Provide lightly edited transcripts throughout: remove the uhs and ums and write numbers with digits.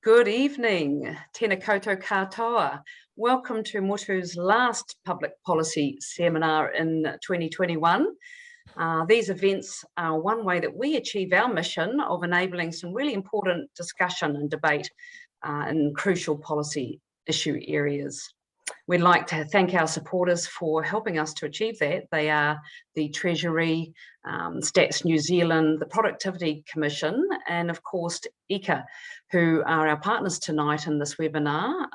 Good evening, tēnā koutou katoa. Welcome to Motu's last public policy seminar in 2021. These events are one way that we achieve our mission of enabling some really important discussion and debate in crucial policy issue areas. We'd like to thank our supporters for helping us to achieve that. They are the Treasury, Stats New Zealand, the Productivity Commission, and of course ICA, who are our partners tonight in this webinar.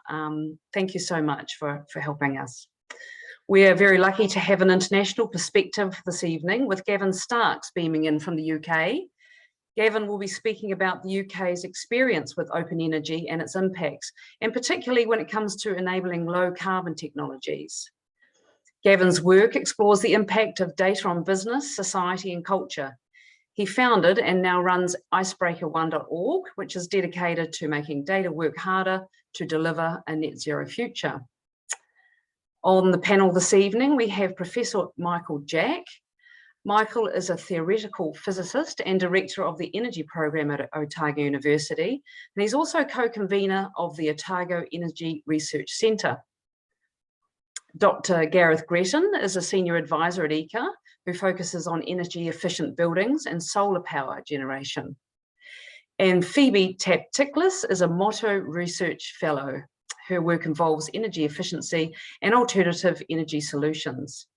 Thank you so much for helping us. We are very lucky to have an international perspective this evening with Gavin Starks beaming in from the UK. Gavin will be speaking about the UK's experience with open energy and its impacts, and particularly when it comes to enabling low carbon technologies. Gavin's work explores the impact of data on business, society and culture. He founded and now runs icebreaker1.org, which is dedicated to making data work harder to deliver a net zero future. On the panel this evening, we have Professor Michael Jack. Michael is a theoretical physicist and director of the energy program at Otago University, and he's also co-convener of the Otago Energy Research Centre. Dr. Gareth Gretton is a senior advisor at ICA, who focuses on energy efficient buildings and solar power generation. And Phoebe Taptiklis is a Motto Research Fellow. Her work involves energy efficiency and alternative energy solutions.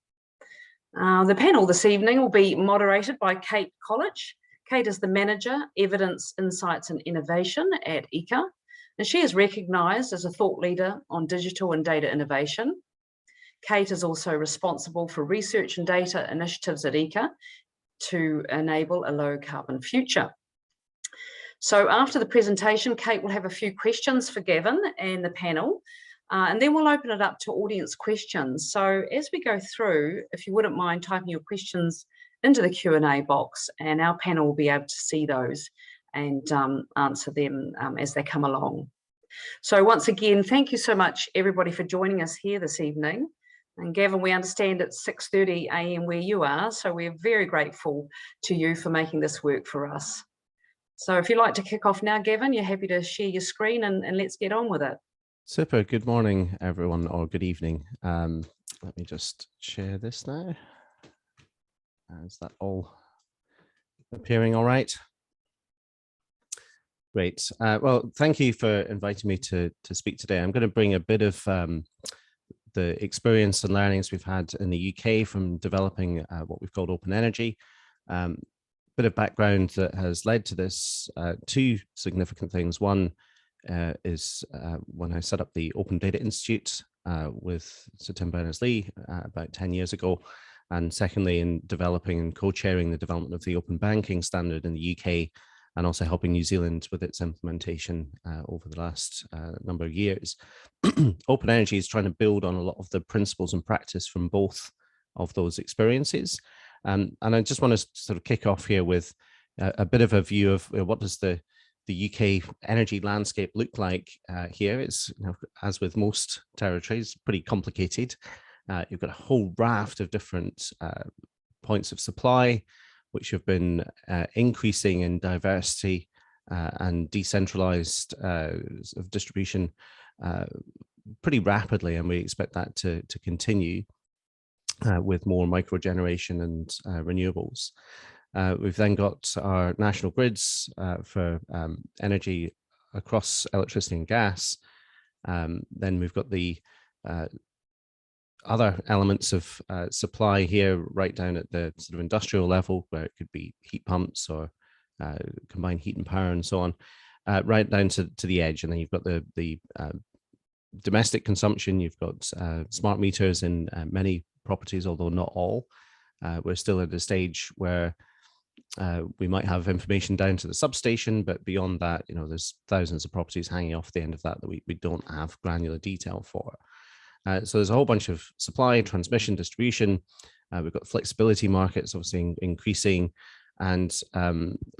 The panel this evening will be moderated by Kate College. Kate is the Manager, Evidence, Insights and Innovation at ICA, and she is recognised as a thought leader on digital and data innovation. Kate is also responsible for research and data initiatives at ICA to enable a low carbon future. So after the presentation, Kate will have a few questions for Gavin and the panel. And then we'll open it up to audience questions. So as we go through, if you wouldn't mind typing your questions into the Q&A box, and our panel will be able to see those and answer them as they come along. So once again, thank you so much everybody for joining us here this evening. And Gavin, we understand it's 6:30 AM where you are, so we're very grateful to you for making this work for us. So if you'd like to kick off now, Gavin, you're happy to share your screen and let's get on with it. Super. Good morning, everyone, or good evening. Let me just share this now. Is that all appearing all right? Great. Well, thank you for inviting me to speak today. I'm going to bring a bit of the experience and learnings we've had in the UK from developing what we've called open energy. Bit of background that has led to this, two significant things. One is when I set up the Open Data Institute with Sir Tim Berners-Lee about 10 years ago. And secondly, in developing and co-chairing the development of the open banking standard in the UK, and also helping New Zealand with its implementation over the last number of years. Open energy is trying to build on a lot of the principles and practice from both of those experiences. And I just want to sort of kick off here with a bit of a view of what does the UK energy landscape look like here. It's, as with most territories, pretty complicated. You've got a whole raft of different points of supply, which have been increasing in diversity and decentralized of distribution pretty rapidly, and we expect that to continue with more microgeneration and renewables. We've then got our national grids for energy across electricity and gas. Then we've got the other elements of supply here, right down at the sort of industrial level, where it could be heat pumps or combined heat and power and so on, right down to the edge. And then you've got the domestic consumption. You've got smart meters in many properties, although not all. We're still at a stage where we might have information down to the substation, but beyond that, there's thousands of properties hanging off the end of that we don't have granular detail for. So there's a whole bunch of supply, transmission, distribution. We've got flexibility markets obviously increasing, and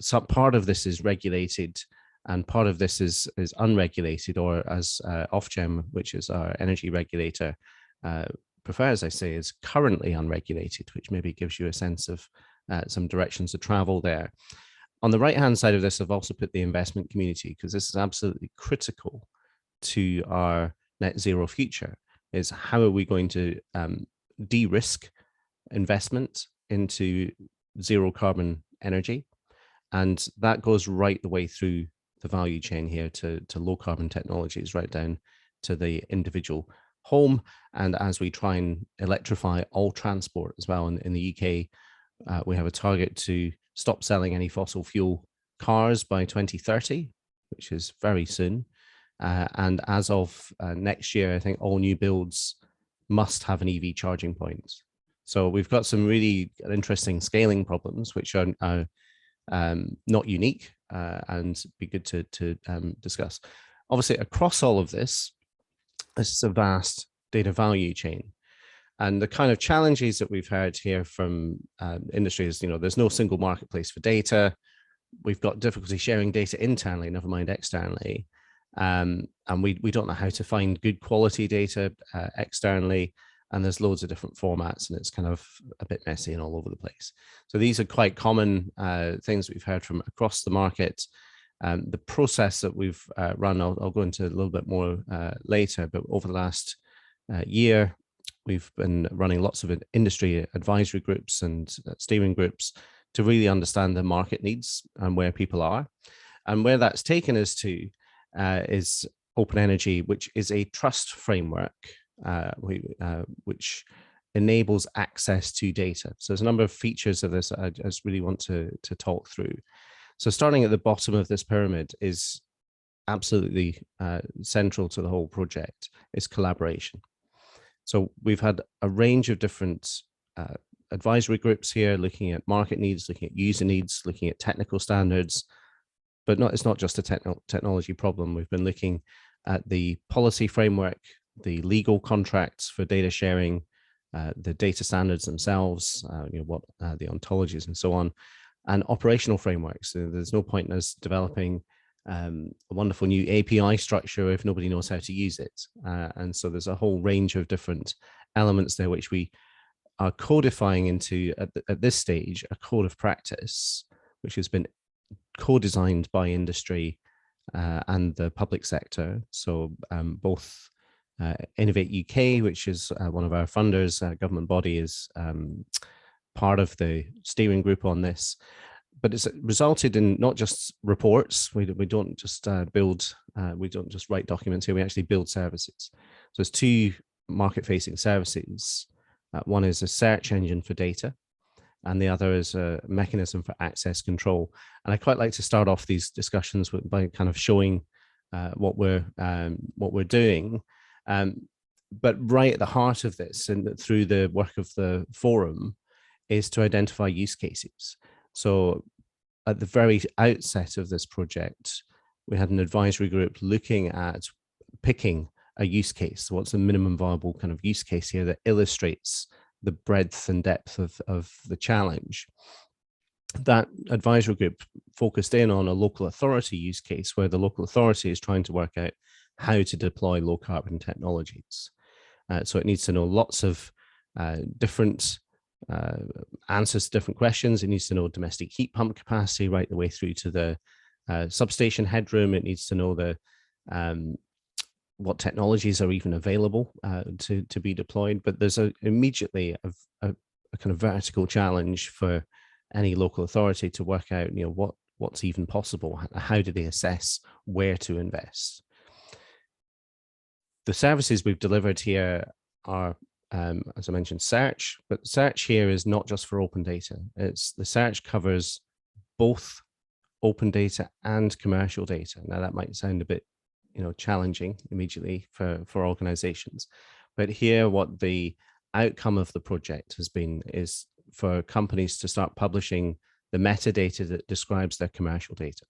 some part of this is regulated and part of this is unregulated, or as Ofgem, which is our energy regulator, prefers, I say, is currently unregulated, which maybe gives you a sense of some directions to travel there. On the right-hand side of this, I've also put the investment community, because this is absolutely critical to our net zero future, is how are we going to de-risk investment into zero carbon energy? And that goes right the way through the value chain here to low carbon technologies, right down to the individual home. And as we try and electrify all transport as well, in the UK, we have a target to stop selling any fossil fuel cars by 2030, which is very soon. And as of next year, I think all new builds must have an EV charging point. So we've got some really interesting scaling problems, which are not unique, and be good to discuss. Obviously, across all of this is a vast data value chain. And the kind of challenges that we've heard here from industry is, there's no single marketplace for data. We've got difficulty sharing data internally, never mind externally. And we don't know how to find good quality data externally. And there's loads of different formats, and it's kind of a bit messy and all over the place. So these are quite common things that we've heard from across the market. The process that we've run, I'll go into a little bit more later, but over the last year, we've been running lots of industry advisory groups and steering groups to really understand the market needs and where people are. And where that's taken us to is Open Energy, which is a trust framework which enables access to data. So there's a number of features of this I just really want to talk through. So starting at the bottom of this pyramid is absolutely central to the whole project, is collaboration. So we've had a range of different advisory groups here, looking at market needs, looking at user needs, looking at technical standards, but it's not just a technology problem. We've been looking at the policy framework, the legal contracts for data sharing, the data standards themselves, what the ontologies and so on, and operational frameworks. So there's no point in us developing a wonderful new API structure if nobody knows how to use it. And so there's a whole range of different elements there which we are codifying into, at this stage, a code of practice, which has been co-designed by industry and the public sector. So both Innovate UK, which is one of our funders, government body, is part of the steering group on this. But it's resulted in not just reports. We don't just build, we don't just write documents here, we actually build services. So there's two market-facing services. One is a search engine for data, and the other is a mechanism for access control. And I quite like to start off these discussions by kind of showing what we're doing. But right at the heart of this, and through the work of the forum, is to identify use cases. So at the very outset of this project, we had an advisory group looking at picking a use case. What's the minimum viable kind of use case here that illustrates the breadth and depth of the challenge? That advisory group focused in on a local authority use case where the local authority is trying to work out how to deploy low carbon technologies. So it needs to know lots of different answers to different questions. It needs to know domestic heat pump capacity right the way through to the substation headroom. It needs to know the what technologies are even available to be deployed. But there's immediately a kind of vertical challenge for any local authority to work out, what's even possible. How do they assess where to invest? The services we've delivered here are, as I mentioned, search, but search here is not just for open data. The search covers both open data and commercial data. Now that might sound a bit, challenging immediately for organizations, but here what the outcome of the project has been is for companies to start publishing the metadata that describes their commercial data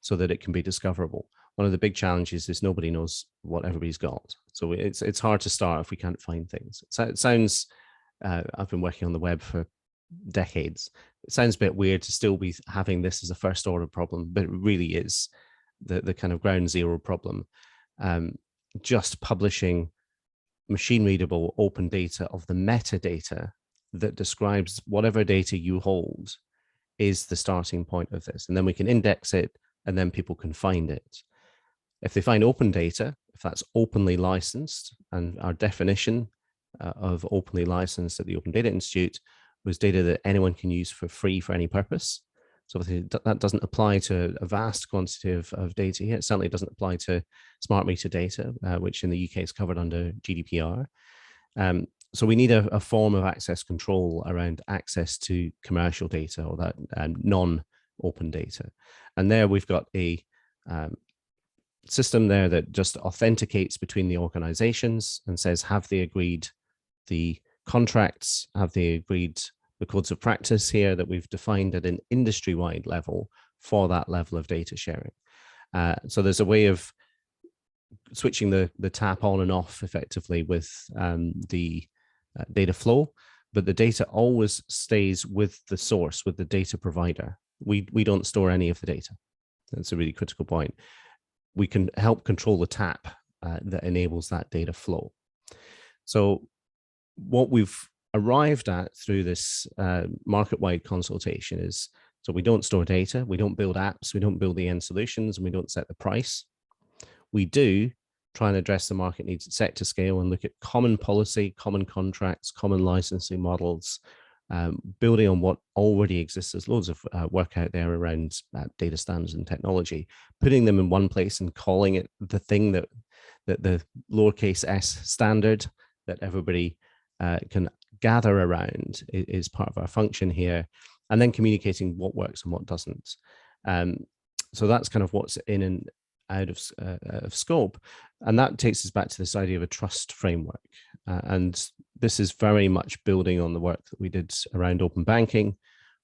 so that it can be discoverable. One of the big challenges is nobody knows what everybody's got. So it's hard to start if we can't find things. It sounds, I've been working on the web for decades. It sounds a bit weird to still be having this as a first order problem, but it really is the kind of ground zero problem. Just publishing machine readable open data of the metadata that describes whatever data you hold is the starting point of this. And then we can index it, and then people can find it. If they find open data, if that's openly licensed, and our definition of openly licensed at the Open Data Institute was data that anyone can use for free for any purpose. So that doesn't apply to a vast quantity of data here. It certainly doesn't apply to smart meter data, which in the UK is covered under GDPR. So we need a form of access control around access to commercial data, or that non-open data. And there we've got a system there that just authenticates between the organizations and says, have they agreed the contracts, have they agreed the codes of practice here that we've defined at an industry-wide level for that level of data sharing. So there's a way of switching the tap on and off effectively with the data flow, but the data always stays with the source, with the data provider. We don't store any of the data. That's a really critical point. We can help control the tap that enables that data flow. So what we've arrived at through this market-wide consultation is, so we don't store data, we don't build apps, we don't build the end solutions, and we don't set the price. We do try and address the market needs at sector scale and look at common policy, common contracts, common licensing models, building on what already exists. There's loads of work out there around data standards and technology, putting them in one place and calling it the thing that the lowercase s standard that everybody can gather around is part of our function here, and then communicating what works and what doesn't. So that's kind of what's in and out of scope. And that takes us back to this idea of a trust framework. And this is very much building on the work that we did around open banking,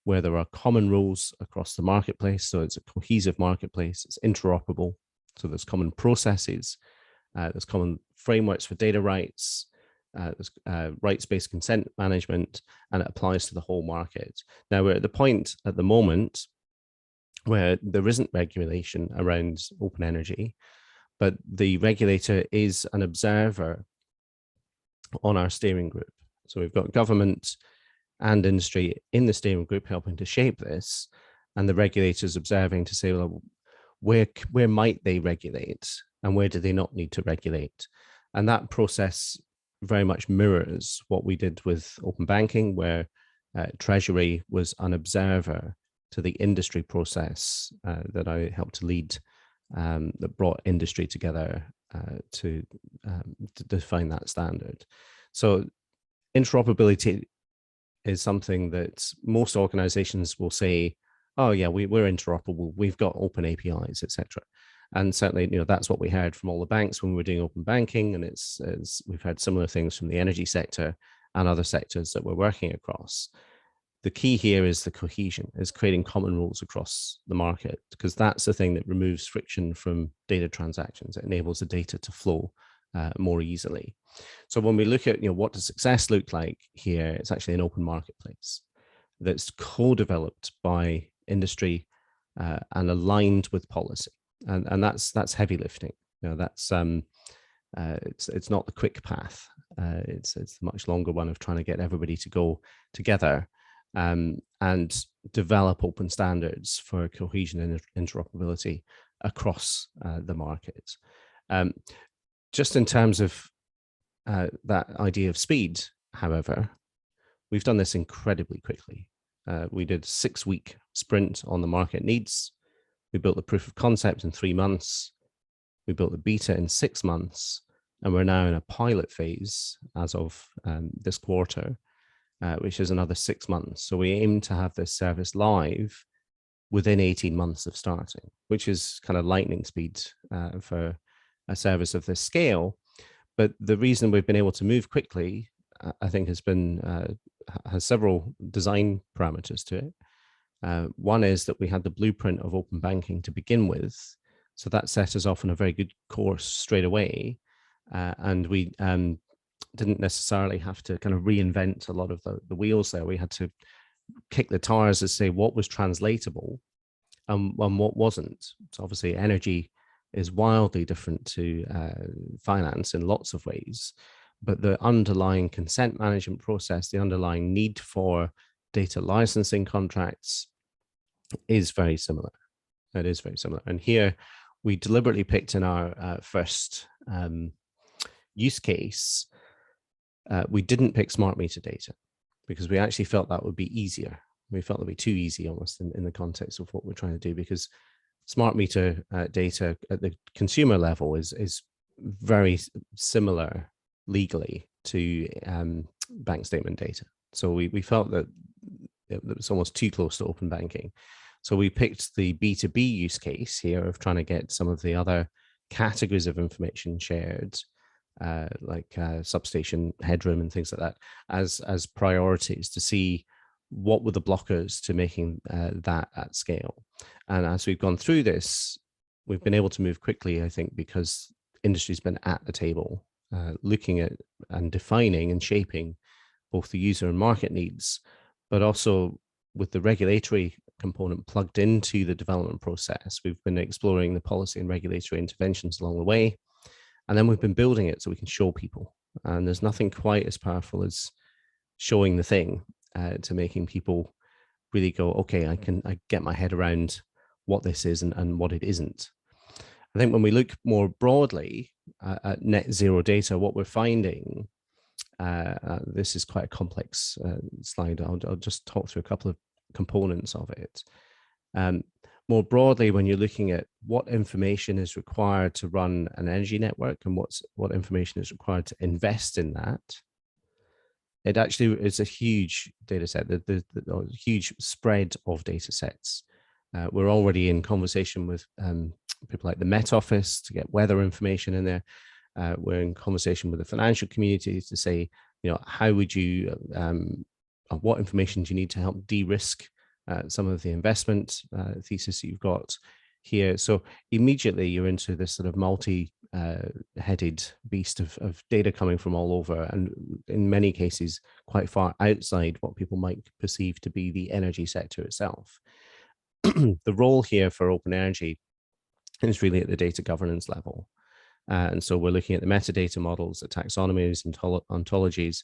where there are common rules across the marketplace. So it's a cohesive marketplace, it's interoperable. So there's common processes, there's common frameworks for data rights, there's rights-based consent management, and it applies to the whole market. Now we're at the point at the moment where there isn't regulation around open energy, but the regulator is an observer on our steering group. So we've got government and industry in the steering group helping to shape this, and the regulators observing to say, well, where might they regulate and where do they not need to regulate? And that process very much mirrors what we did with open banking, where Treasury was an observer to the industry process that I helped to lead, that brought industry together to define that standard. So interoperability is something that most organizations will say, oh yeah, we're interoperable, we've got open APIs, etc. And certainly, that's what we heard from all the banks when we were doing open banking, and we've heard similar things from the energy sector and other sectors that we're working across. The key here is the cohesion, is creating common rules across the market, because that's the thing that removes friction from data transactions. It enables the data to flow more easily. So when we look at, what does success look like here, it's actually an open marketplace that's co-developed by industry and aligned with policy. And that's heavy lifting. That's it's not the quick path. It's the much longer one of trying to get everybody to go together and develop open standards for cohesion and interoperability across the market. Just in terms of that idea of speed, however, we've done this incredibly quickly. We did a 6-week sprint on the market needs. We built the proof of concept in 3 months. We built the beta in 6 months, and we're now in a pilot phase as of this quarter, which is another 6 months. So we aim to have this service live within 18 months of starting, which is kind of lightning speed for a service of this scale. But the reason we've been able to move quickly, I think, has several design parameters to it. One is that we had the blueprint of open banking to begin with. So that set us off on a very good course straight away. And we didn't necessarily have to kind of reinvent a lot of the wheels there. We had to kick the tires to say what was translatable and what wasn't. So obviously energy is wildly different to finance in lots of ways, but the underlying consent management process, the underlying need for data licensing contracts, is very similar. It is very similar. And here we deliberately picked in our first use case, we didn't pick smart meter data because we actually felt that would be easier. We felt it would be too easy almost in the context of what we're trying to do, because smart meter data at the consumer level is very similar legally to bank statement data. So we felt that it was almost too close to open banking. So we picked the B2B use case here of trying to get some of the other categories of information shared, like substation headroom and things like that, as priorities to see what were the blockers to making that at scale. And as we've gone through this, we've been able to move quickly, I think, because industry's been at the table, looking at and defining and shaping both the user and market needs, but also with the regulatory component plugged into the development process. We've been exploring the policy and regulatory interventions along the way, and then we've been building it so we can show people. And there's nothing quite as powerful as showing the thing to making people really go, okay, I get my head around what this is and what it isn't. I think when we look more broadly at net zero data, what we're finding, this is quite a complex slide. I'll just talk through a couple of components of it. More broadly, when you're looking at what information is required to run an energy network and what information is required to invest in that, it actually is a huge data set, the huge spread of data sets. We're already in conversation with people like the Met Office to get weather information in there. We're in conversation with the financial community to say, how would you, what information do you need to help de-risk some of the investment thesis that you've got here. So immediately you're into this sort of multi-headed beast of data coming from all over, and in many cases quite far outside what people might perceive to be the energy sector itself. The role here for open energy is really at the data governance level. And so we're looking at the metadata models, the taxonomies and ontologies,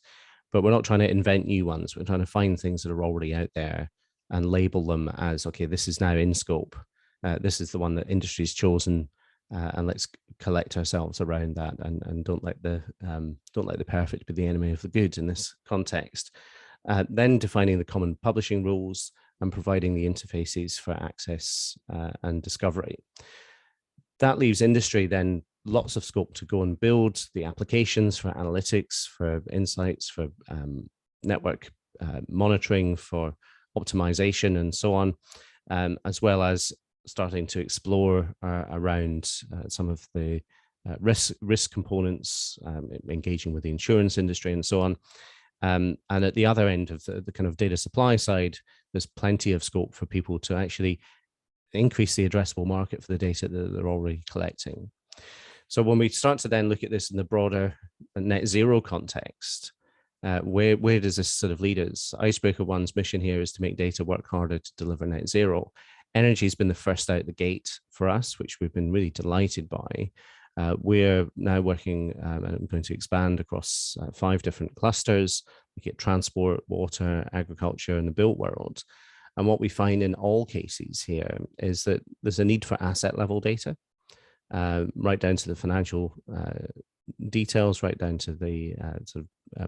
but we're not trying to invent new ones. We're trying to find things that are already out there and label them as, okay, this is now in scope. This is the one that industry's chosen, and let's collect ourselves around that, and don't let the perfect be the enemy of the good in this context. Then defining the common publishing rules and providing the interfaces for access and discovery. That leaves industry then lots of scope to go and build the applications for analytics, for insights, for network monitoring, for optimization, and so on, as well as starting to explore around some of the risk components, engaging with the insurance industry and so on. And at the other end of the kind of data supply side, there's plenty of scope for people to actually increase the addressable market for the data that they're already collecting. So when we start to then look at this in the broader net zero context, where does this sort of lead us? Icebreaker One's mission here is to make data work harder to deliver net zero. Energy has been the first out the gate for us, which we've been really delighted by. We're now working, and I'm going to expand across 5 different clusters. We get transport, water, agriculture, and the built world. And what we find in all cases here is that there's a need for asset level data, right down to the financial details, right down to the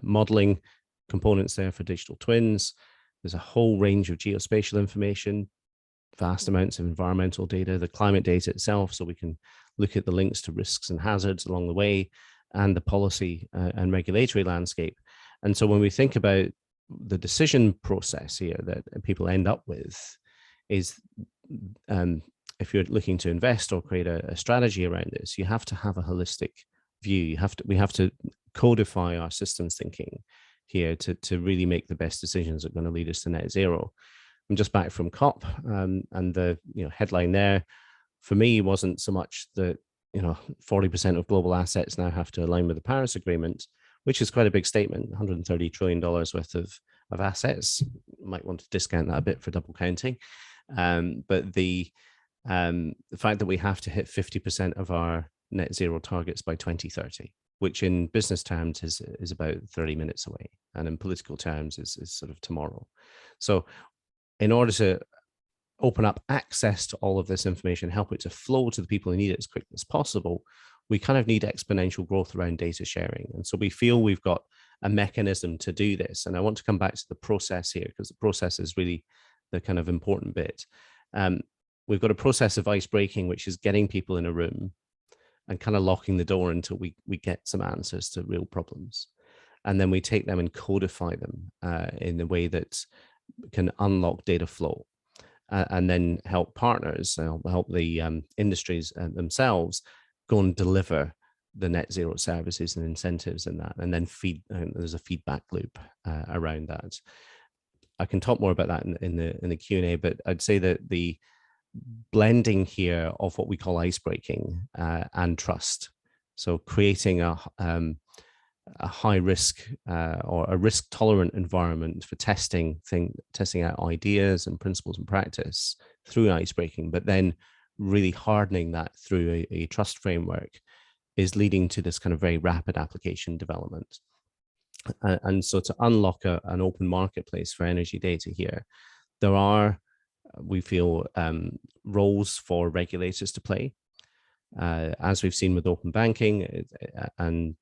modeling components there for digital twins. There's a whole range of geospatial information, vast amounts of environmental data, the climate data itself, so we can look at the links to risks and hazards along the way, and the policy and regulatory landscape. And so when we think about the decision process here that people end up with is, if you're looking to invest or create a strategy around this, you have to have a holistic view. We have to codify our systems thinking here to really make the best decisions that are going to lead us to net zero. I'm just back from COP, and the headline there for me wasn't so much that 40% of global assets now have to align with the Paris Agreement, which is quite a big statement. $130 trillion worth of assets. You might want to discount that a bit for double counting, but the fact that we have to hit 50% of our net zero targets by 2030, which in business terms is about 30 minutes away, and in political terms is sort of tomorrow. So in order to open up access to all of this information, help it to flow to the people who need it as quickly as possible, we kind of need exponential growth around data sharing. And so we feel we've got a mechanism to do this. And I want to come back to the process here, because the process is really the kind of important bit. We've got a process of ice breaking, which is getting people in a room and kind of locking the door until we get some answers to real problems. And then we take them and codify them in a way that can unlock data flow. And then help partners, help the industries themselves go and deliver the net zero services and incentives in that, and then there's a feedback loop around that. I can talk more about that in the Q&A, but I'd say that the blending here of what we call ice breaking and trust, so creating a high risk or a risk tolerant environment for testing out ideas and principles and practice through ice breaking, but then really hardening that through a trust framework is leading to this kind of very rapid application development. And so to unlock an open marketplace for energy data here, there are, we feel, roles for regulators to play. As we've seen with open banking and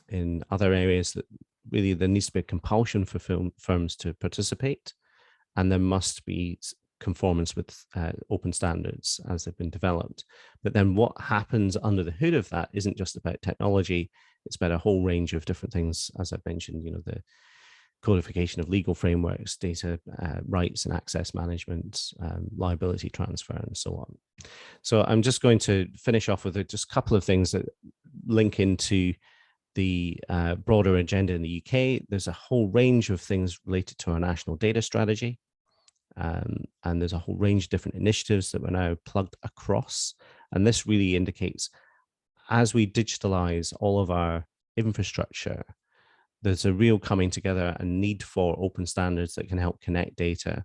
in other areas, that really there needs to be a compulsion for firms to participate, and there must be conformance with open standards as they've been developed. But then what happens under the hood of that isn't just about technology, it's about a whole range of different things, as I've mentioned, the codification of legal frameworks, data rights and access management, liability transfer, and so on. So I'm just going to finish off with just a couple of things that link into the broader agenda in the UK. There's a whole range of things related to our national data strategy. And there's a whole range of different initiatives that we're now plugged across. And this really indicates, as we digitalize all of our infrastructure, there's a real coming together and need for open standards that can help connect data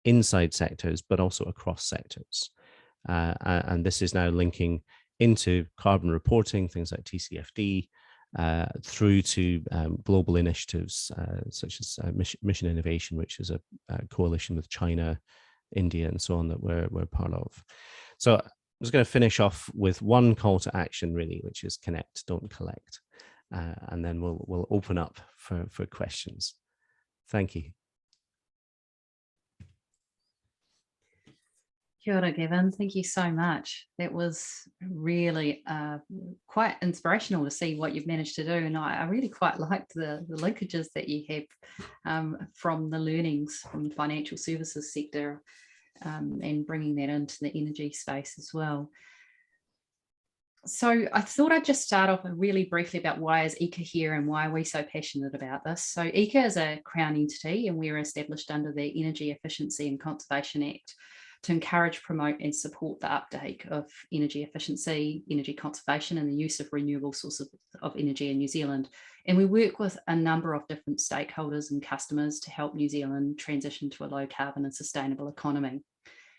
inside sectors, but also across sectors. And this is now linking into carbon reporting, things like TCFD, through to global initiatives such as Mission Innovation, which is a coalition with China, India, and so on that we're part of. So I'm just going to finish off with one call to action, really, which is connect, don't collect. And then we'll open up for questions. Thank you. Kia ora, Gavin. Thank you so much. That was really quite inspirational to see what you've managed to do. And I really quite liked the linkages that you have from the learnings from the financial services sector and bringing that into the energy space as well. So I thought I'd just start off really briefly about why is EECA here and why are we so passionate about this. So EECA is a Crown entity, and we're established under the Energy Efficiency and Conservation Act to encourage, promote and support the uptake of energy efficiency, energy conservation and the use of renewable sources of energy in New Zealand. And we work with a number of different stakeholders and customers to help New Zealand transition to a low carbon and sustainable economy.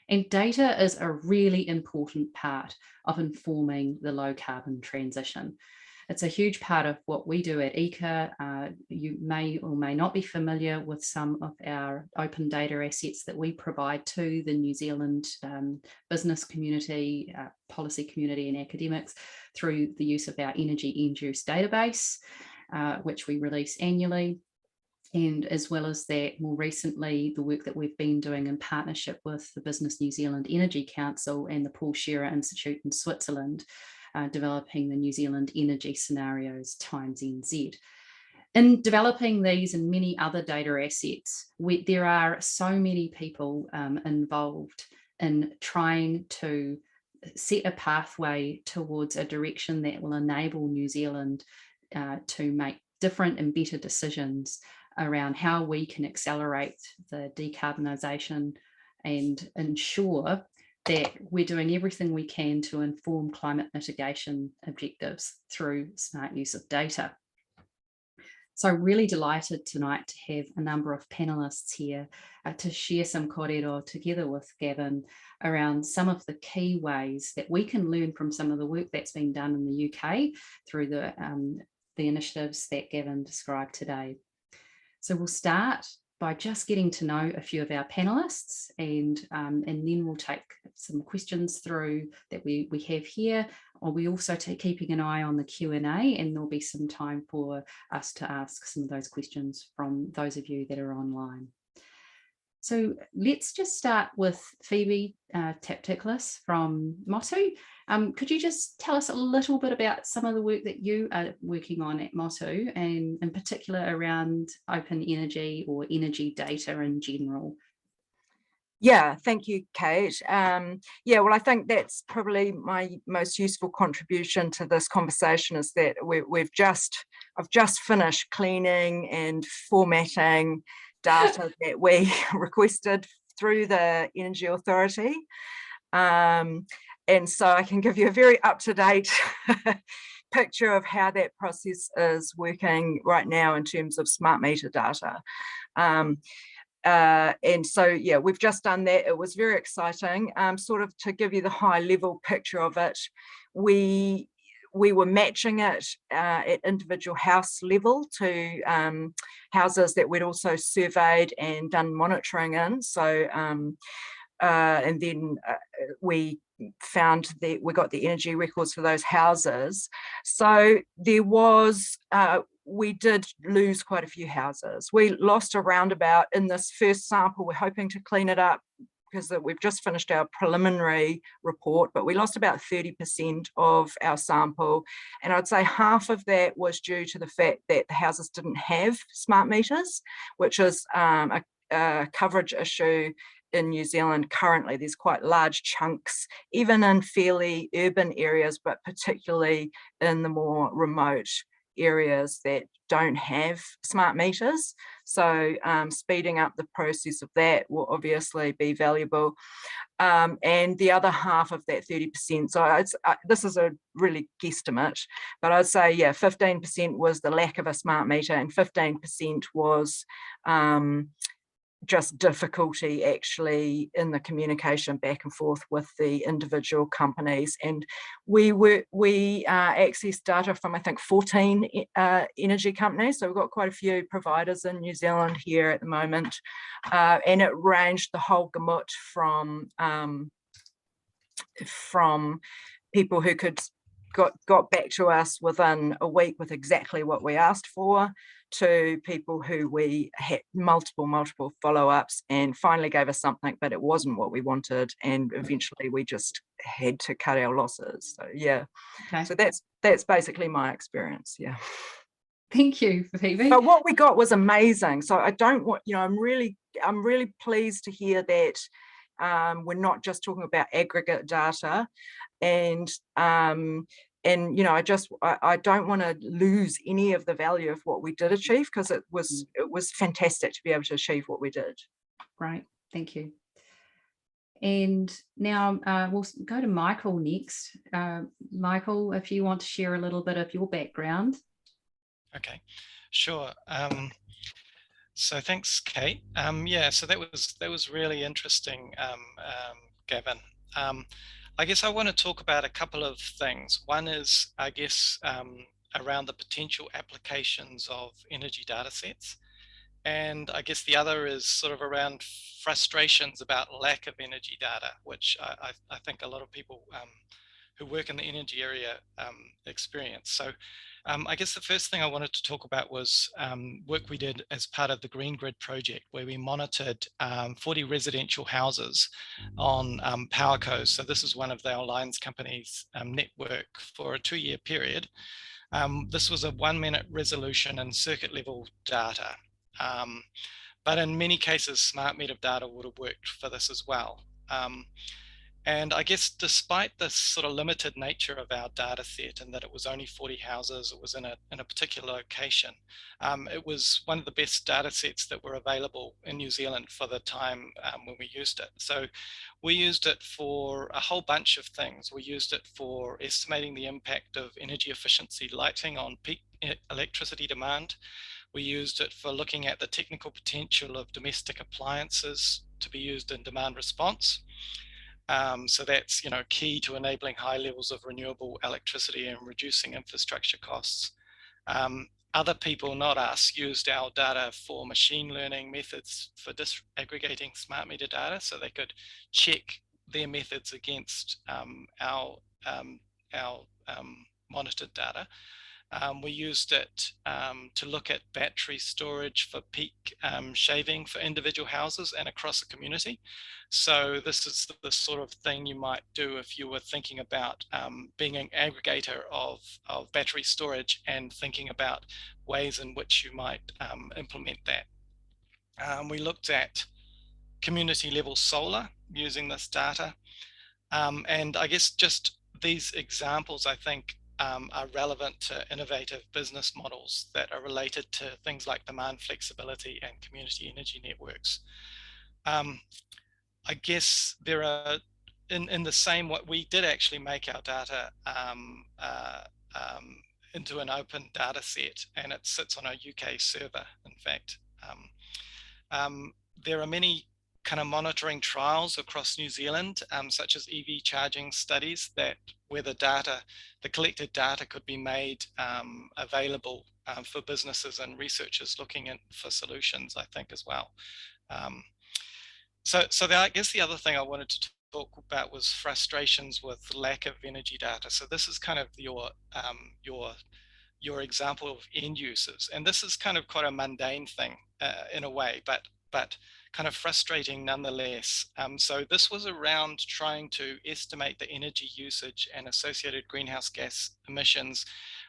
And data is a really important part of informing the low carbon transition. It's a huge part of what we do at EECA. You may or may not be familiar with some of our open data assets that we provide to the New Zealand business community, policy community and academics through the use of our energy end use database, which we release annually. And as well as that, more recently, the work that we've been doing in partnership with the Business New Zealand Energy Council and the Paul Scherrer Institute in Switzerland, developing the New Zealand energy scenarios times NZ. In developing these and many other data assets, there are so many people involved in trying to set a pathway towards a direction that will enable New Zealand to make different and better decisions around how we can accelerate the decarbonisation and ensure that we're doing everything we can to inform climate mitigation objectives through smart use of data. So really delighted tonight to have a number of panelists here to share some kōrero together with Gavin around some of the key ways that we can learn from some of the work that's been done in the UK through the initiatives that Gavin described today. So we'll start by just getting to know a few of our panelists, and then we'll take some questions through that we have here. Or we also keeping an eye on the Q&A, and there'll be some time for us to ask some of those questions from those of you that are online. So let's just start with Phoebe Taptiklis from Motu. Could you just tell us a little bit about some of the work that you are working on at Motu, and in particular around open energy or energy data in general? Yeah, thank you, Kate. Yeah, well, I think that's probably my most useful contribution to this conversation, is that I've just finished cleaning and formatting data that we requested through the Energy Authority. And so I can give you a very up-to-date picture of how that process is working right now in terms of smart meter data. And so, yeah, we've just done that. It was very exciting. Sort of to give you the high level picture of it, we were matching it at individual house level to houses that we'd also surveyed and done monitoring in. So, and then we found that we got the energy records for those houses. So there was, we did lose quite a few houses. We lost around about, in this first sample, we're hoping to clean it up because we've just finished our preliminary report, but we lost about 30% of our sample. And I'd say half of that was due to the fact that the houses didn't have smart meters, which is a coverage issue in New Zealand currently. There's quite large chunks, even in fairly urban areas, but particularly in the more remote areas that don't have smart meters. So speeding up the process of that will obviously be valuable. And the other half of that 30%, so it's, this is a really guesstimate, but I'd say, yeah, 15% was the lack of a smart meter, and 15% was just difficulty actually in the communication back and forth with the individual companies. And we accessed data from, I think, 14 energy companies. So we've got quite a few providers in New Zealand here at the moment. And it ranged the whole gamut from people who got back to us within a week with exactly what we asked for, to people who we had multiple follow-ups and finally gave us something, but it wasn't what we wanted, and eventually we just had to cut our losses. So yeah, okay. So that's basically my experience. Yeah. Thank you, Phoebe. But what we got was amazing. So I don't want, I'm really pleased to hear that we're not just talking about aggregate data, and I don't want to lose any of the value of what we did achieve, because it was fantastic to be able to achieve what we did. Great, thank you. And now we'll go to Michael next. Michael, if you want to share a little bit of your background. Okay, sure. So thanks, Kate. Yeah, so that was really interesting, Gavin. I guess I want to talk about a couple of things. One is, I guess, around the potential applications of energy data sets. And I guess the other is sort of around frustrations about lack of energy data, which I think a lot of people who work in the energy area experience. So I guess the first thing I wanted to talk about was work we did as part of the Green Grid project, where we monitored 40 residential houses on PowerCo. So this is one of the Alliance companies' network for a 2-year period. This was a 1-minute resolution and circuit level data. But in many cases, smart meter data would have worked for this as well. And I guess despite this sort of limited nature of our data set, and that it was only 40 houses, it was in a particular location, it was one of the best data sets that were available in New Zealand for the time when we used it. So we used it for a whole bunch of things. We used it for estimating the impact of energy efficiency lighting on peak electricity demand. We used it for looking at the technical potential of domestic appliances to be used in demand response. So that's, key to enabling high levels of renewable electricity and reducing infrastructure costs. other people, not us, used our data for machine learning methods for disaggregating smart meter data, so they could check their methods against our monitored data. We used it to look at battery storage for peak shaving for individual houses and across the community. So this is the sort of thing you might do if you were thinking about being an aggregator of battery storage and thinking about ways in which you might implement that. We looked at community level solar using this data. And I guess just these examples, I think, are relevant to innovative business models that are related to things like demand flexibility and community energy networks. I guess there are, in the same way, we did actually make our data into an open data set, and it sits on a UK server, in fact. There are many kind of monitoring trials across New Zealand, such as EV charging studies, where the collected data could be made available for businesses and researchers looking for solutions, I think, as well. So I guess the other thing I wanted to talk about was frustrations with lack of energy data. So this is kind of your example of end users, and this is kind of quite a mundane thing in a way, but kind of frustrating nonetheless. So this was around trying to estimate the energy usage and associated greenhouse gas emissions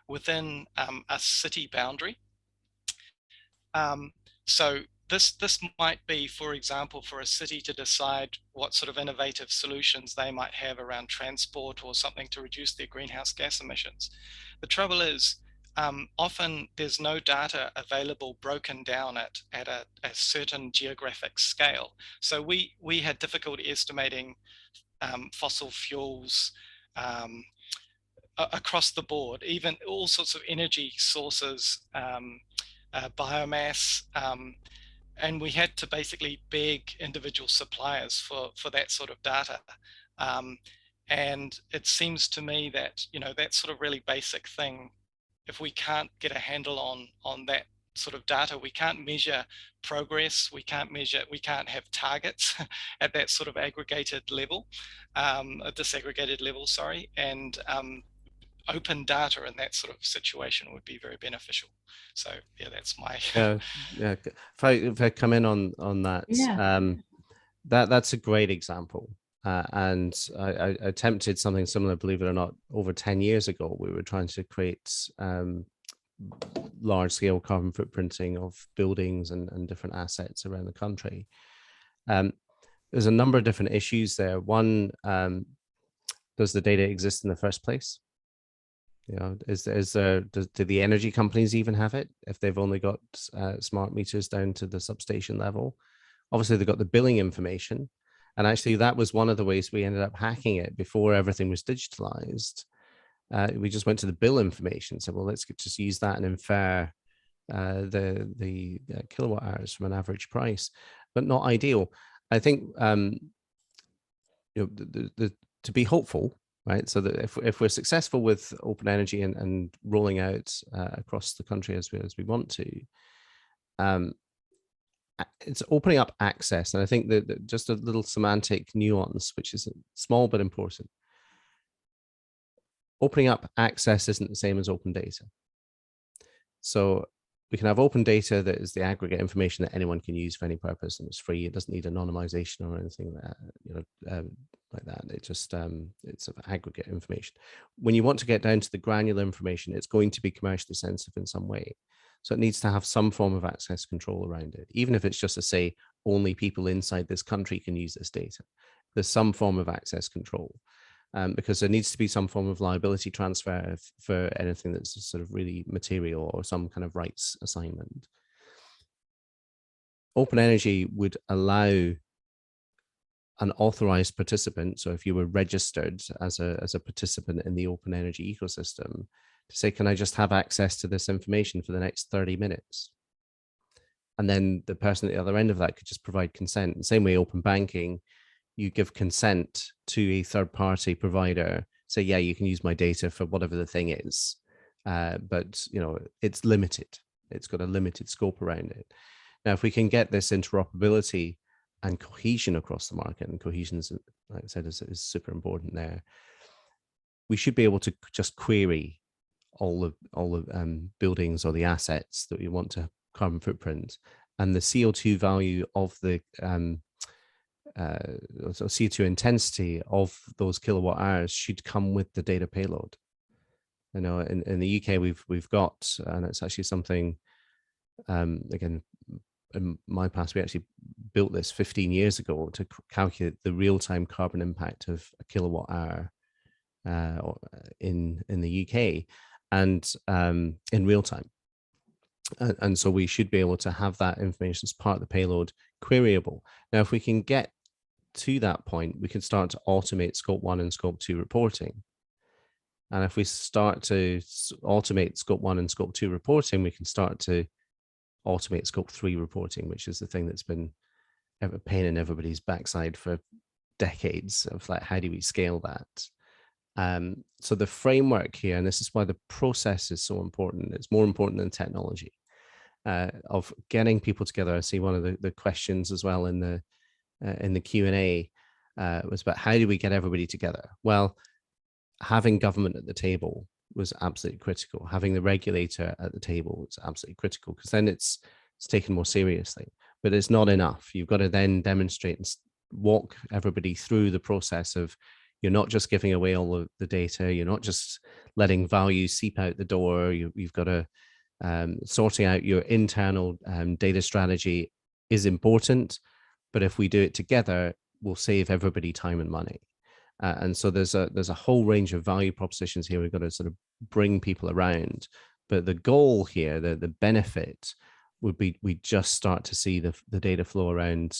within a city boundary. So this might be, for example, for a city to decide what sort of innovative solutions they might have around transport or something to reduce their greenhouse gas emissions. The trouble is, often there's no data available broken down at a certain geographic scale. So we had difficulty estimating fossil fuels across the board, even all sorts of energy sources, biomass, and we had to basically beg individual suppliers for that sort of data. And it seems to me that, that sort of really basic thing, if we can't get a handle on that sort of data, we can't measure progress, we can't have targets at that sort of aggregated level, a disaggregated level, sorry, and open data in that sort of situation would be very beneficial. So yeah, that's my yeah. If I come in on that, Yeah. That's a great example. And I attempted something similar, believe it or not, over 10 years ago. We were trying to create large-scale carbon footprinting of buildings and different assets around the country. There's a number of different issues there. One, does the data exist in the first place? Do the energy companies even have it if they've only got smart meters down to the substation level? Obviously, they've got the billing information. And actually, that was one of the ways we ended up hacking it before everything was digitalized. We just went to the bill information, said, well, let's just use that and infer the kilowatt hours from an average price, but not ideal. I think to be hopeful, right? So that if we're successful with open energy and rolling out across the country as we want to, it's opening up access. And I think that just a little semantic nuance, which is small but important. Opening up access isn't the same as open data. So we can have open data that is the aggregate information that anyone can use for any purpose, and it's free. It doesn't need anonymization or anything like that. It just it's aggregate information. When you want to get down to the granular information, it's going to be commercially sensitive in some way. So it needs to have some form of access control around it, even if it's just to say only people inside this country can use this data. There's some form of access control, because there needs to be some form of liability transfer for anything that's sort of really material or some kind of rights assignment. Open energy would allow an authorized participant, so if you were registered as a participant in the open energy ecosystem, to say, can I just have access to this information for the next 30 minutes? And then the person at the other end of that could just provide consent. The same way open banking, you give consent to a third-party provider, say, yeah, you can use my data for whatever the thing is. but it's limited. It's got a limited scope around it. Now, if we can get this interoperability and cohesion across the market, and cohesion, is, like I said, is super important there, we should be able to just query all the buildings or the assets that we want to carbon footprint, and the CO2 value of the so CO2 intensity of those kilowatt hours should come with the data payload. In the UK we've got, and it's actually something, again, in my past, we actually built this 15 years ago to calculate the real-time carbon impact of a kilowatt hour in the UK, and in real time. And so we should be able to have that information as part of the payload queryable. Now, if we can get to that point, we can start to automate scope 1 and scope 2 reporting. And if we start to automate scope 1 and scope 2 reporting, we can start to automate scope 3 reporting, which is the thing that's been a pain in everybody's backside for decades, of like, how do we scale that? So the framework here, and this is why the process is so important, it's more important than technology, of getting people together. I see one of the questions as well in the Q&A was about how do we get everybody together? Well, having government at the table was absolutely critical. Having the regulator at the table was absolutely critical, because then it's taken more seriously. But it's not enough. You've got to then demonstrate and walk everybody through the process of, you're not just giving away all of the data, you're not just letting value seep out the door, you've got to sorting out your internal data strategy is important, but if we do it together, we'll save everybody time and money. And so there's a whole range of value propositions here we've got to sort of bring people around. But the goal here, the benefit would be, we just start to see the data flow around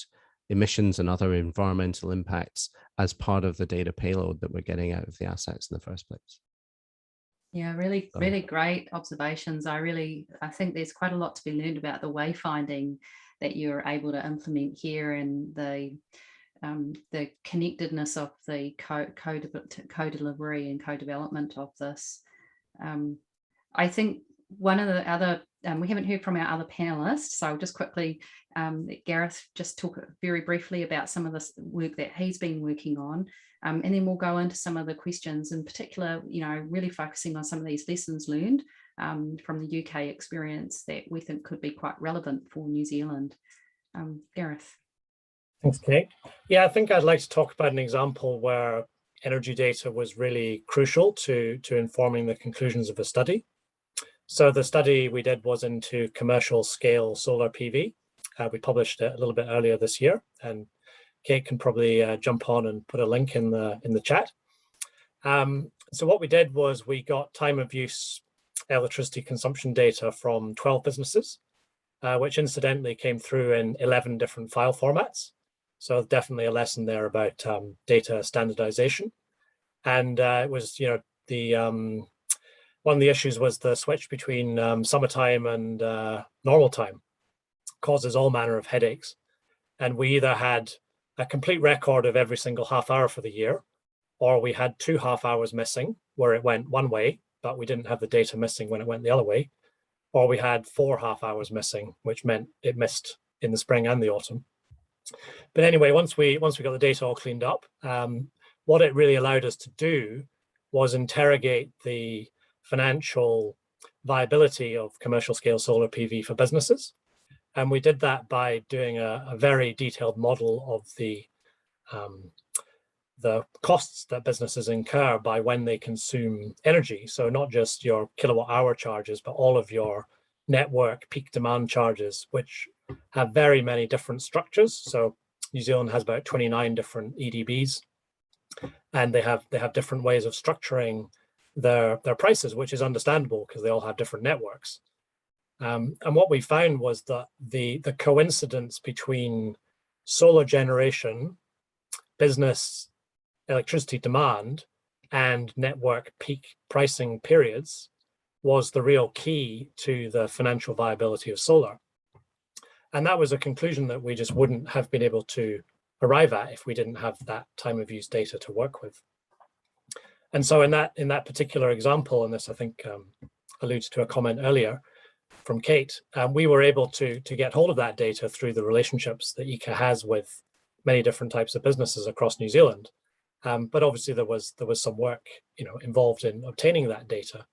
emissions and other environmental impacts as part of the data payload that we're getting out of the assets in the first place. Yeah, really great observations. I think there's quite a lot to be learned about the wayfinding that you're able to implement here, and the connectedness of the co-delivery and co-development of this. I think one of the other, we haven't heard from our other panelists, so I'll just quickly let Gareth just talk very briefly about some of this work that he's been working on, and then we'll go into some of the questions, in particular, really focusing on some of these lessons learned from the UK experience that we think could be quite relevant for New Zealand. Gareth. Thanks, Kate. Yeah, I think I'd like to talk about an example where energy data was really crucial to informing the conclusions of a study. So the study we did was into commercial scale solar PV. We published it a little bit earlier this year, and Kate can probably jump on and put a link in the chat. So what we did was we got time of use electricity consumption data from 12 businesses, which incidentally came through in 11 different file formats. So definitely a lesson there about data standardization. And it was, one of the issues was the switch between summertime and normal time causes all manner of headaches. And we either had a complete record of every single half hour for the year, or we had 2 half hours missing where it went one way, but we didn't have the data missing when it went the other way, or we had 4 half hours missing, which meant it missed in the spring and the autumn. But anyway, once we got the data all cleaned up, what it really allowed us to do was interrogate the financial viability of commercial scale solar PV for businesses. And we did that by doing a very detailed model of the costs that businesses incur by when they consume energy. So not just your kilowatt hour charges, but all of your network peak demand charges, which have very many different structures. So New Zealand has about 29 different EDBs, and they have different ways of structuring their prices, which is understandable because they all have different networks. And what we found was that the coincidence between solar generation, business electricity demand, and network peak pricing periods was the real key to the financial viability of solar. And that was a conclusion that we just wouldn't have been able to arrive at if we didn't have that time of use data to work with. And so in that particular example, and this I think alluded to a comment earlier from Kate, we were able to get hold of that data through the relationships that ICA has with many different types of businesses across New Zealand. But obviously there was some work, involved in obtaining that data.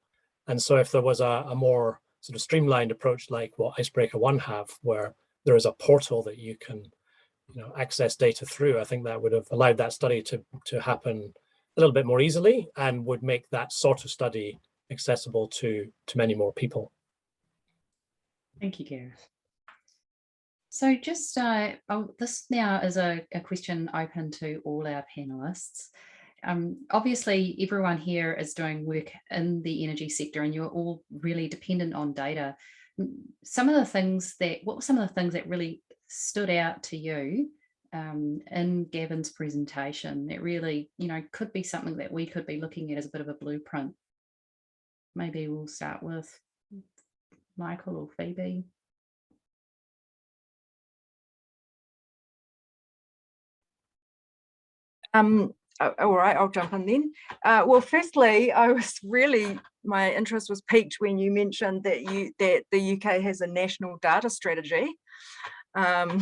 And so if there was a more sort of streamlined approach like what Icebreaker One have, where there is a portal that you can access data through, I think that would have allowed that study to happen a little bit more easily and would make that sort of study accessible to many more people. Thank you, Gareth. So just this now is a question open to all our panelists. Obviously, everyone here is doing work in the energy sector and you're all really dependent on data. What were some of the things that really stood out to you in Gavin's presentation that really, could be something that we could be looking at as a bit of a blueprint? Maybe we'll start with Michael or Phoebe. All right, I'll jump in then. Well, firstly, my interest was piqued when you mentioned that the UK has a national data strategy. I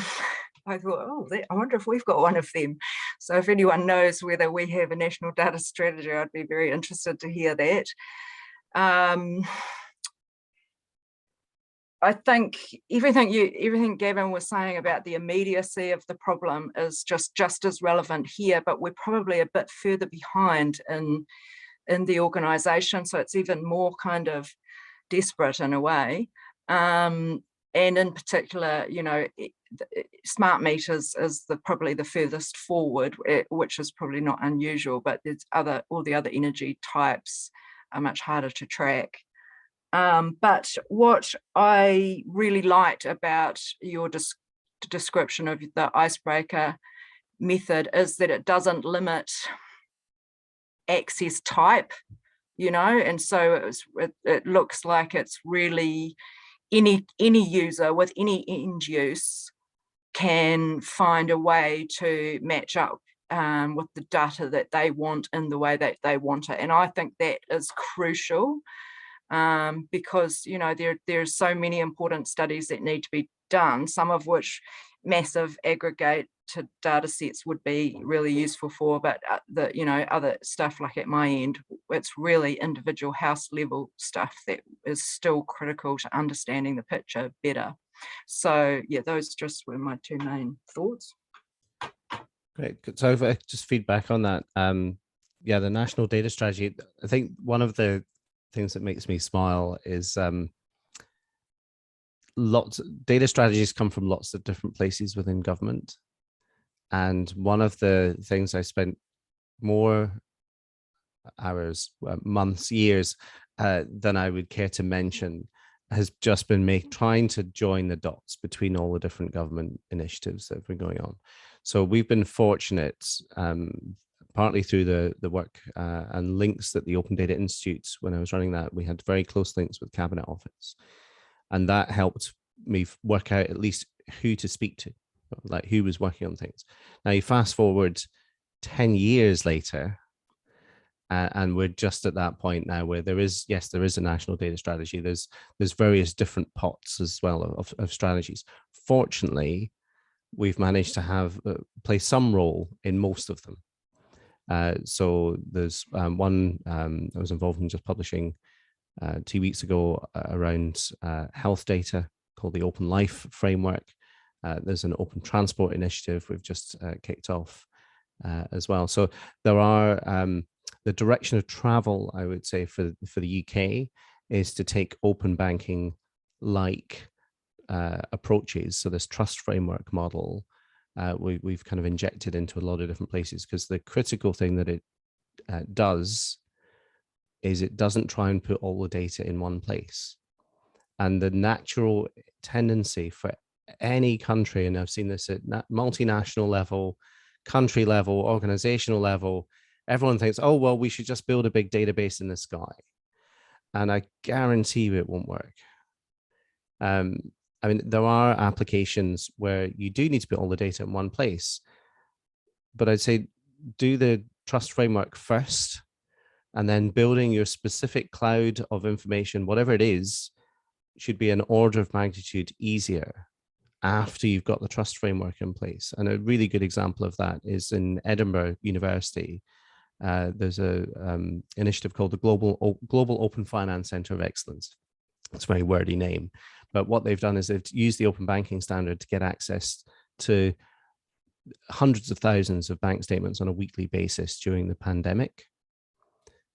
thought, I wonder if we've got one of them. So if anyone knows whether we have a national data strategy, I'd be very interested to hear that. I think everything Gavin was saying about the immediacy of the problem is just as relevant here, but we're probably a bit further behind in the organisation, so it's even more kind of desperate in a way. And in particular, smart meters is probably the furthest forward, which is probably not unusual, but there's all the other energy types are much harder to track. But what I really liked about your description of the icebreaker method is that it doesn't limit access type, and so it looks like it's really any user with any end use can find a way to match up with the data that they want in the way that they want it. And I think that is crucial. Because there's so many important studies that need to be done, some of which massive aggregated data sets would be really useful for, but other stuff like at my end, it's really individual house level stuff that is still critical to understanding the picture better. So yeah, those just were my two main thoughts. Great. So if I just feedback on that, yeah, the national data strategy, I think one of the things that makes me smile is data strategies come from lots of different places within government. And one of the things I spent more hours, months, years than I would care to mention has just been trying to join the dots between all the different government initiatives that have been going on. So we've been fortunate, partly through the work and links that the Open Data Institute, when I was running that, we had very close links with Cabinet Office. And that helped me work out at least who to speak to, like who was working on things. Now you fast forward 10 years later, and we're just at that point now where there is a national data strategy. There's various different pots as well of strategies. Fortunately, we've managed to play some role in most of them. So there's one I was involved in just publishing 2 weeks ago around health data called the Open Life Framework. There's an open transport initiative we've just kicked off as well. So there are the direction of travel, I would say, for the UK is to take open banking like approaches. So this trust framework model we've kind of injected into a lot of different places, because the critical thing that it does is it doesn't try and put all the data in one place. And the natural tendency for any country, and I've seen this at multinational level, country level, organizational level, everyone thinks, oh, well, we should just build a big database in the sky. And I guarantee you it won't work. I mean, there are applications where you do need to put all the data in one place, but I'd say do the trust framework first, And then building your specific cloud of information, whatever it is, should be an order of magnitude easier after you've got the trust framework in place. And a really good example of that is in Edinburgh University. There's a initiative called the Global Open Finance Centre of Excellence. It's a very wordy name, but what they've done is they've used the open banking standard to get access to hundreds of thousands of bank statements on a weekly basis during the pandemic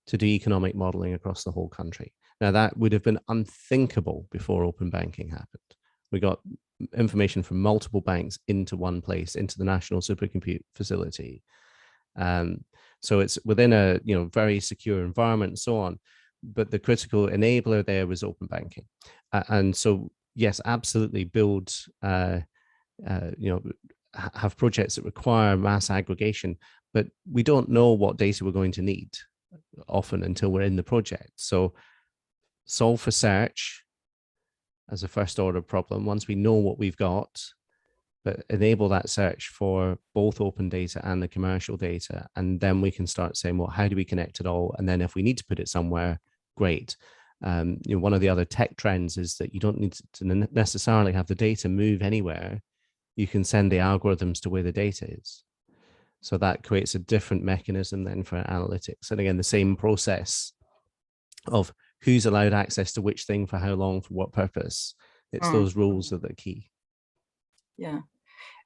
to do economic modeling across the whole country. Now, that would have been unthinkable before open banking happened. We got information from multiple banks into one place, into the National Supercompute facility. So it's within a very secure environment and so on. But the critical enabler there was open banking. And so, yes, absolutely build, have projects that require mass aggregation, but we don't know what data we're going to need often until we're in the project. So solve for search as a first order problem once we know what we've got, but enable that search for both open data and the commercial data. And then we can start saying, well, how do we connect it all? And then if we need to put it somewhere, great. One of the other tech trends is that you don't need to necessarily have the data move anywhere. You can send the algorithms to where the data is. So that creates a different mechanism then for analytics. And again, the same process of who's allowed access to which thing for how long, for what purpose. It's those rules that are the key. Yeah.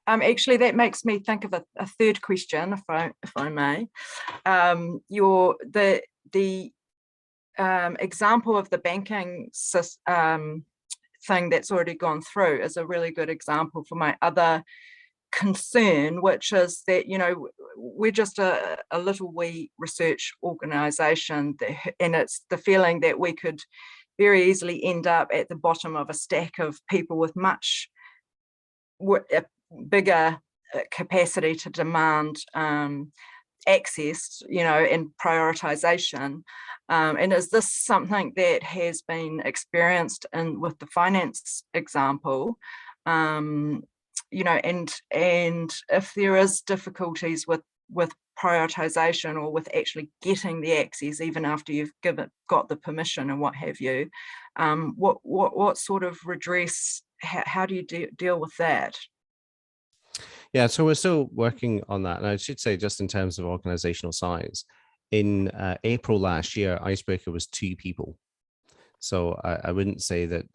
Actually, that makes me think of a third question, if I may. The example of the banking thing that's already gone through is a really good example for my other concern, which is that we're just a little wee research organisation, and it's the feeling that we could very easily end up at the bottom of a stack of people with much bigger capacity to demand access, and prioritisation. And is this something that has been experienced with the finance example? And if there is difficulties with prioritization or with actually getting the access, even after you've got the permission and what have you, what sort of redress? How do you deal with that? Yeah, so we're still working on that. And I should say, just in terms of organizational size, in April last year, Icebreaker was 2 people. So I wouldn't say that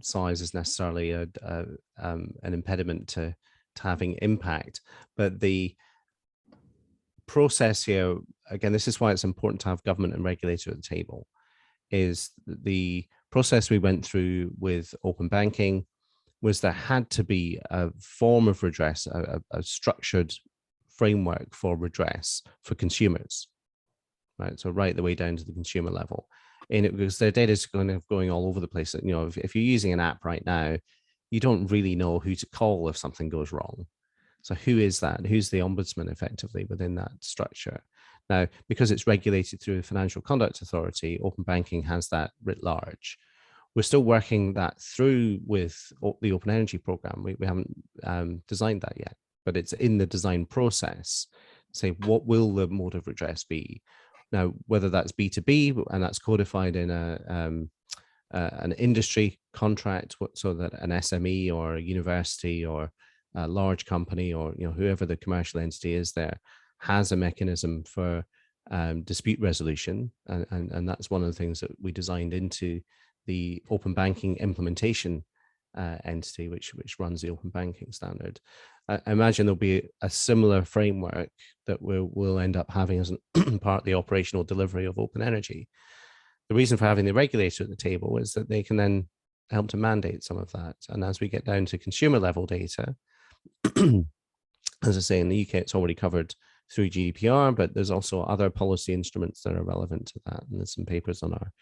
size is necessarily an impediment to having impact. But the process here, again, this is why it's important to have government and regulator at the table, is the process we went through with open banking was there had to be a form of redress, a structured framework for redress for consumers, right? So right the way down to the consumer level. And it was their data is going all over the place. If you're using an app right now, you don't really know who to call if something goes wrong. So who is that? Who's the ombudsman effectively within that structure? Now, because it's regulated through the Financial Conduct Authority, open banking has that writ large. We're still working that through with the Open Energy Programme. We haven't designed that yet, but it's in the design process. Say, what will the mode of redress be? Now, whether that's B2B and that's codified in an industry contract, so that an SME or a university or a large company or whoever the commercial entity is there has a mechanism for dispute resolution, and that's one of the things that we designed into the open banking implementation entity, which runs the open banking standard. I imagine there'll be a similar framework that we'll end up having as part of the operational delivery of open energy. The reason for having the regulator at the table is that they can then help to mandate some of that. And as we get down to consumer level data, as I say, in the UK, it's already covered through GDPR, but there's also other policy instruments that are relevant to that. And there's some papers on our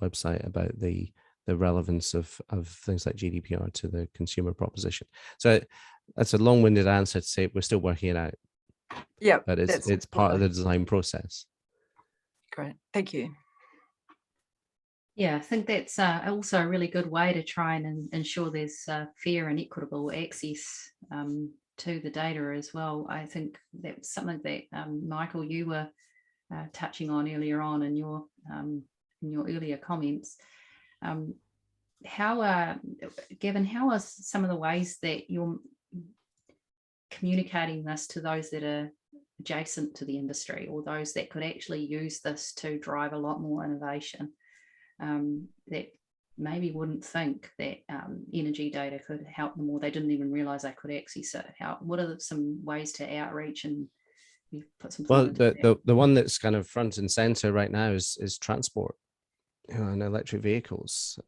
website about the relevance of things like GDPR to the consumer proposition. So that's a long-winded answer to say we're still working it out. Yeah, but it's part of the design process. Great, thank you. Yeah, I think that's also a really good way to try and ensure there's fair and equitable access to the data as well. I think that's something that Michael, you were touching on earlier on in your earlier comments. Gavin, how are some of the ways that you're communicating this to those that are adjacent to the industry, or those that could actually use this to drive a lot more innovation, that maybe wouldn't think that energy data could help them, or they didn't even realize they could access it? What are some ways to outreach and put some well, the one that's kind of front and center right now is transport, and electric vehicles.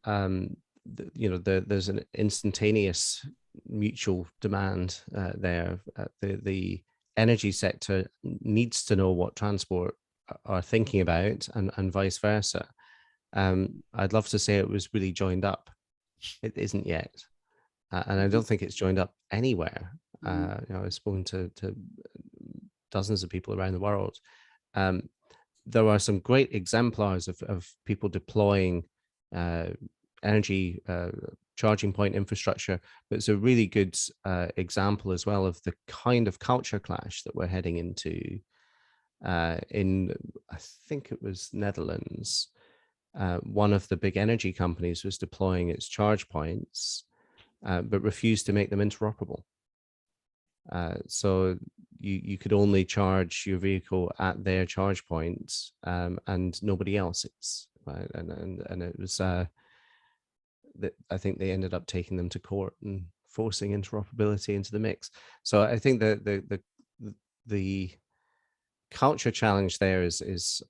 There's an instantaneous mutual demand there. The energy sector needs to know what transport are thinking about, and vice versa. I'd love to say it was really joined up. It isn't yet, and I don't think it's joined up anywhere. I've spoken to dozens of people around the world. There are some great exemplars of people deploying energy charging point infrastructure, but it's a really good example as well of the kind of culture clash that we're heading into. In, I think it was Netherlands, one of the big energy companies was deploying its charge points, but refused to make them interoperable. So you could only charge your vehicle at their charge points, and nobody else's. Right? And it was I think they ended up taking them to court and forcing interoperability into the mix. So I think that the culture challenge there is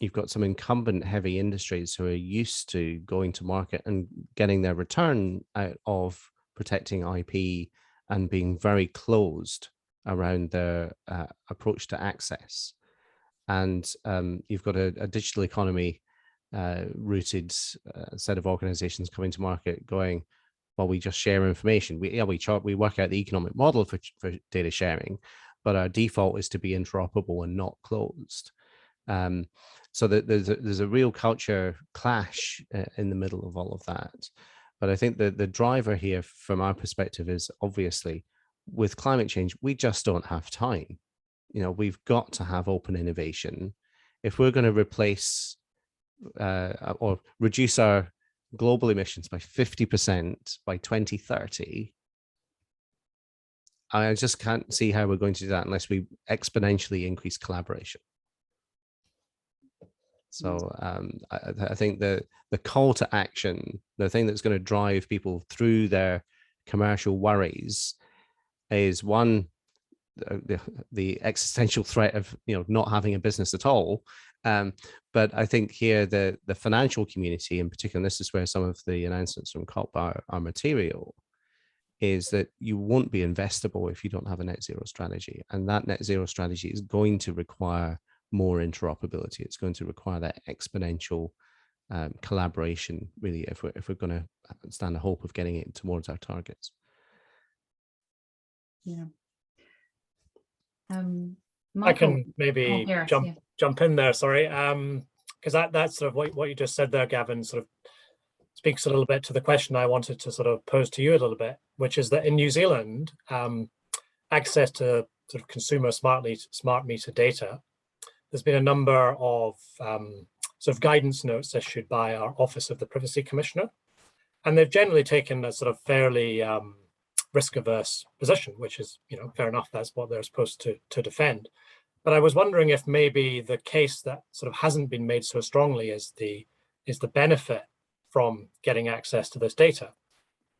you've got some incumbent heavy industries who are used to going to market and getting their return out of protecting IP and being very closed around their approach to access. And you've got a digital economy rooted set of organizations coming to market going, well, we just share information. We work out the economic model for data sharing, but our default is to be interoperable and not closed. So that there's a real culture clash in the middle of all of that. But I think the driver here from our perspective is obviously with climate change, we just don't have time. We've got to have open innovation. If we're going to replace or reduce our global emissions by 50% by 2030, I just can't see how we're going to do that unless we exponentially increase collaboration. So I think the call to action, the thing that's going to drive people through their commercial worries, is one, the existential threat of not having a business at all. But I think here the financial community in particular, and this is where some of the announcements from COP are material, is that you won't be investable if you don't have a net zero strategy. And that net zero strategy is going to require more interoperability. It's going to require that exponential collaboration, really, if we're going to stand a hope of getting it towards our targets. Yeah. Michael, I Michael, can maybe jump in there, sorry, because that's sort of what you just said there, Gavin, sort of speaks a little bit to the question I wanted to sort of pose to you a little bit, which is that in New Zealand, access to sort of consumer smart meter data, there's been a number of sort of guidance notes issued by our Office of the Privacy Commissioner, and they've generally taken a sort of fairly risk-averse position, which is, fair enough. That's what they're supposed to defend. But I was wondering if maybe the case that sort of hasn't been made so strongly is the benefit from getting access to this data,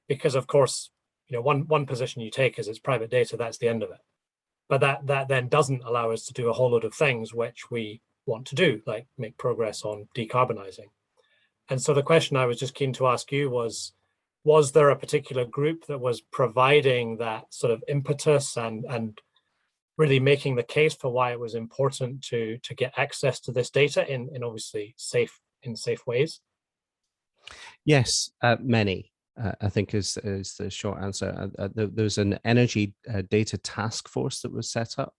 because of course, one position you take is it's private data. That's the end of it. But that then doesn't allow us to do a whole load of things which we want to do, like make progress on decarbonizing. And so the question I was just keen to ask you was there a particular group that was providing that sort of impetus and really making the case for why it was important to get access to this data in obviously safe ways? Yes, many. I think is the short answer. There's an energy data task force that was set up,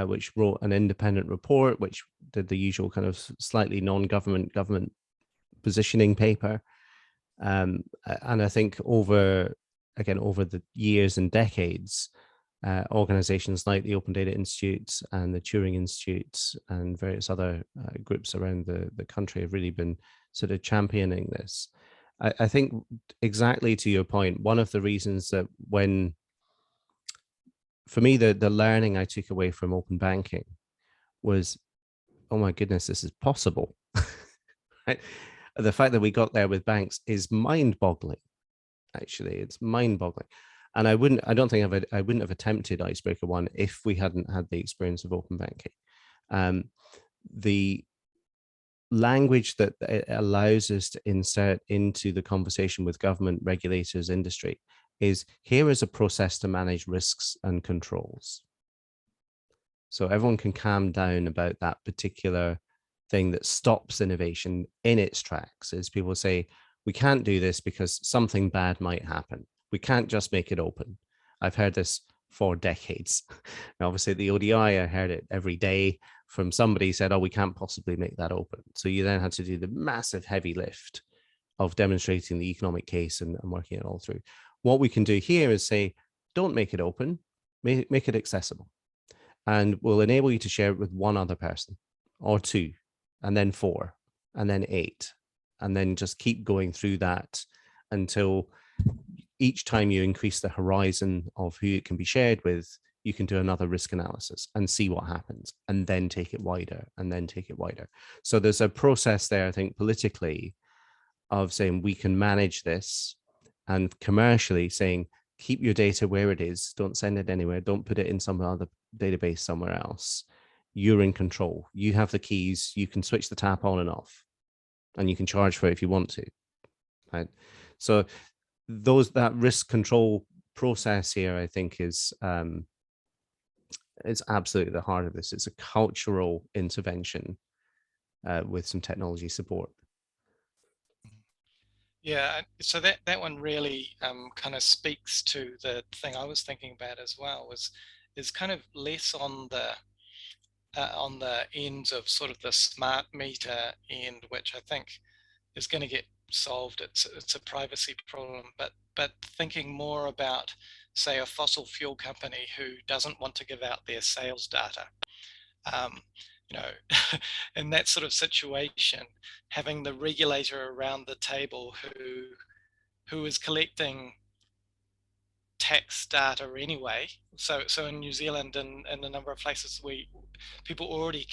which wrote an independent report, which did the usual kind of slightly non-government positioning paper. And I think over the years and decades, organizations like the Open Data Institute and the Turing Institute and various other groups around the country have really been sort of championing this. I think exactly to your point, one of the reasons that for me, the learning I took away from open banking was, oh my goodness, this is possible. Right? The fact that we got there with banks is mind-boggling. Actually, it's mind-boggling. And I don't think I wouldn't have attempted Icebreaker 1 if we hadn't had the experience of open banking. The language that it allows us to insert into the conversation with government, regulators, industry is, here is a process to manage risks and controls. So everyone can calm down about that particular thing that stops innovation in its tracks. Is people say, we can't do this because something bad might happen. We can't just make it open. I've heard this for decades. And obviously the ODI, I heard it every day from somebody said, oh, we can't possibly make that open. So you then had to do the massive heavy lift of demonstrating the economic case and working it all through. What we can do here is say, don't make it open, make it accessible. And we'll enable you to share it with one other person or two, and then 4, and then 8, and then just keep going through that until each time you increase the horizon of who it can be shared with, you can do another risk analysis and see what happens, and then take it wider, and then take it wider. So there's a process there, I think, politically, of saying we can manage this, and commercially saying, keep your data where it is, don't send it anywhere, don't put it in some other database somewhere else. You're in control. You have the keys. You can switch the tap on and off, and you can charge for it if you want to. Right? So that risk control process here, I think, is absolutely the heart of this. It's a cultural intervention with some technology support. Yeah, so that one really kind of speaks to the thing I was thinking about as well, is kind of less on the ends of sort of the smart meter end, which I think is going to get solved. It's a privacy problem, but thinking more about, say, a fossil fuel company who doesn't want to give out their sales data. You know, in that sort of situation, having the regulator around the table who is collecting tax data anyway. So in New Zealand and a number of places, people already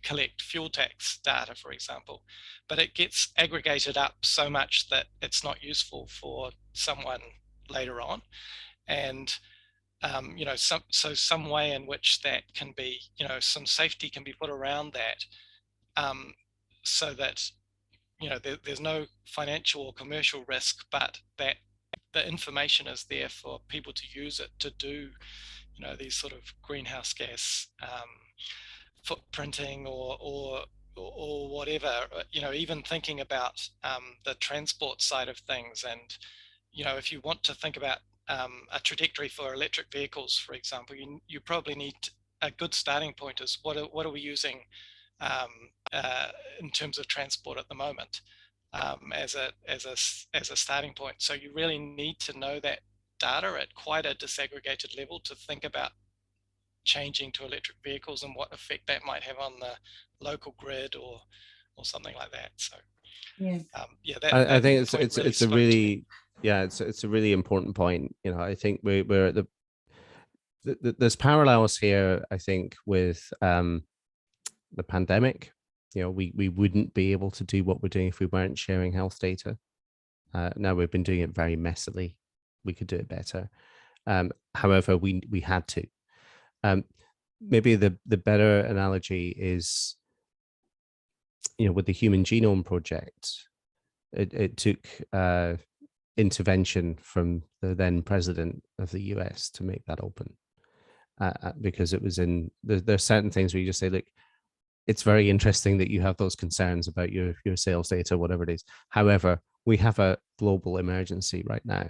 collect fuel tax data, for example, but it gets aggregated up so much that it's not useful for someone later on. And you know, some way in which that can be, you know, some safety can be put around that, so that, you know, there's no financial or commercial risk, but that the information is there for people to use it to do, you know, these sort of greenhouse gas footprinting or whatever. You know, even thinking about the transport side of things, and, you know, if you want to think about a trajectory for electric vehicles, for example, you probably need a good starting point is what are we using in terms of transport at the moment, as a starting point. So you really need to know that data at quite a disaggregated level to think about changing to electric vehicles and what effect that might have on the local grid or something like that. So yeah, I think it's a really it's a really important point. You know, I think we're at there's parallels here, I think, with the pandemic. You know, we wouldn't be able to do what we're doing if we weren't sharing health data. Now we've been doing it very messily. We could do it better. However, we had to. Maybe the better analogy is, you know, with the Human Genome Project, it took intervention from the then president of the US to make that open, because it was there's certain things where you just say, look, it's very interesting that you have those concerns about your sales data, whatever it is. However, we have a global emergency right now.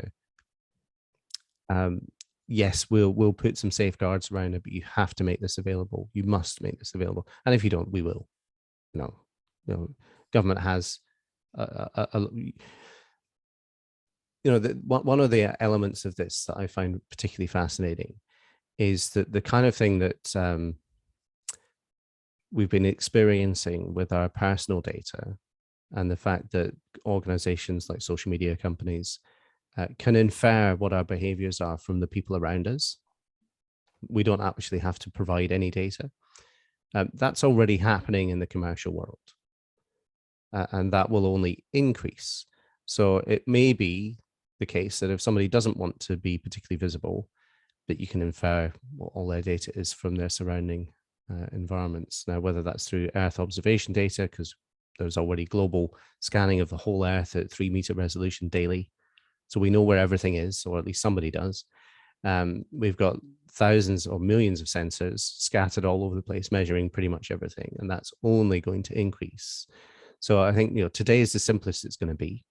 Yes, we'll put some safeguards around it, but you have to make this available. You must make this available. And if you don't, we will. You know, government has you know, one of the elements of this that I find particularly fascinating is that the kind of thing that we've been experiencing with our personal data, and the fact that organizations like social media companies can infer what our behaviors are from the people around us. We don't actually have to provide any data. That's already happening in the commercial world. And that will only increase. So it may be the case that if somebody doesn't want to be particularly visible, that you can infer what all their data is from their surrounding environments. Now, whether that's through Earth observation data, because there's already global scanning of the whole Earth at 3-meter resolution daily. So we know where everything is, or at least somebody does. We've got thousands or millions of sensors scattered all over the place, measuring pretty much everything. And that's only going to increase. So I think, today is the simplest it's going to be.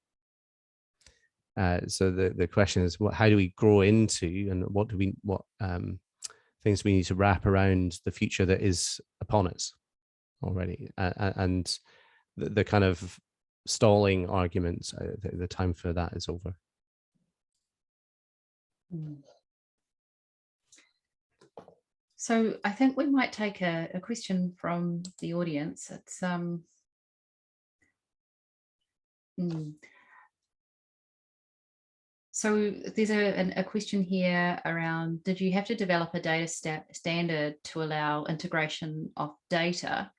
So the question is, how do we grow into, and what things we need to wrap around the future that is upon us already? And the kind of stalling arguments, the time for that is over. So I think we might take a question from the audience. It's So there's a question here around, did you have to develop a data standard to allow integration of data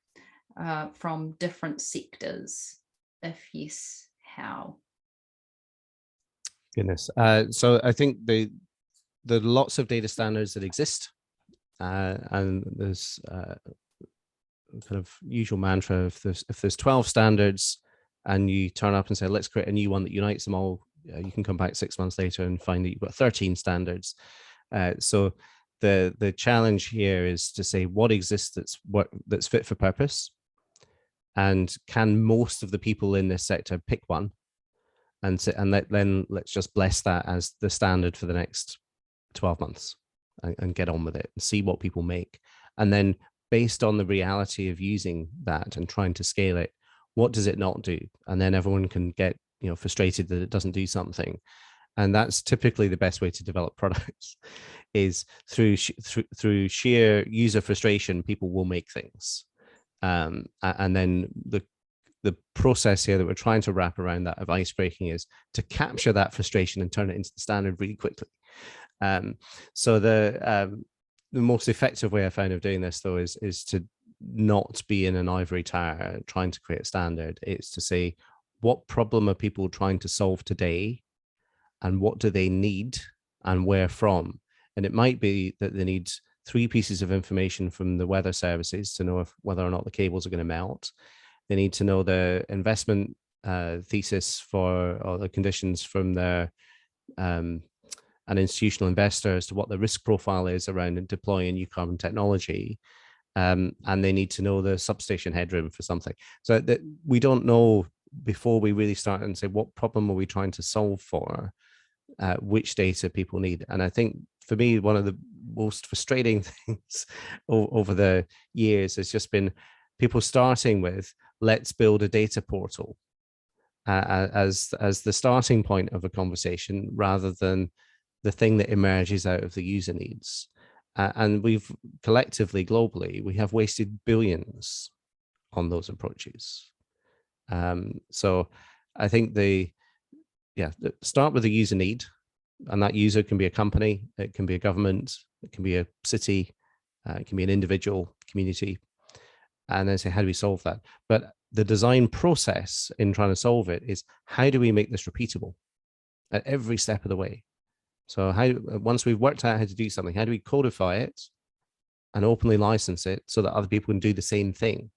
from different sectors? If yes, how? Goodness. So I think there are lots of data standards that exist, and there's kind of usual mantra: if there's 12 standards, and you turn up and say, let's create a new one that unites them all, you can come back 6 months later and find that you've got 13 standards. So the challenge here is to say what exists that's fit for purpose, and can most of the people in this sector pick one, and then let's just bless that as the standard for the next 12 months and get on with it and see what people make. And then based on the reality of using that and trying to scale it, what does it not do? And then everyone can get frustrated that it doesn't do something. And that's typically the best way to develop products, is through sheer user frustration. People will make things, and then the process here that we're trying to wrap around that of ice breaking is to capture that frustration and turn it into the standard really quickly. So the most effective way I found of doing this, though, is to not be in an ivory tower trying to create a standard. It's to say, what problem are people trying to solve today, and what do they need, and where from? And it might be that they need 3 pieces of information from the weather services to know whether or not the cables are going to melt. They need to know the investment thesis or the conditions from their an institutional investor as to what the risk profile is around deploying new carbon technology. And they need to know the substation headroom for something. So that we don't know before we really start and say, what problem are we trying to solve for? Which data people need. And I think for me, one of the most frustrating things over the years has just been people starting with, let's build a data portal as the starting point of a conversation, rather than the thing that emerges out of the user needs. And we've collectively, globally, we have wasted billions on those approaches. So I think start with the user need, and that user can be a company, it can be a government, it can be a city, it can be an individual community, and then say, how do we solve that? But the design process in trying to solve it is, how do we make this repeatable at every step of the way? So once we've worked out how to do something, how do we codify it and openly license it so that other people can do the same thing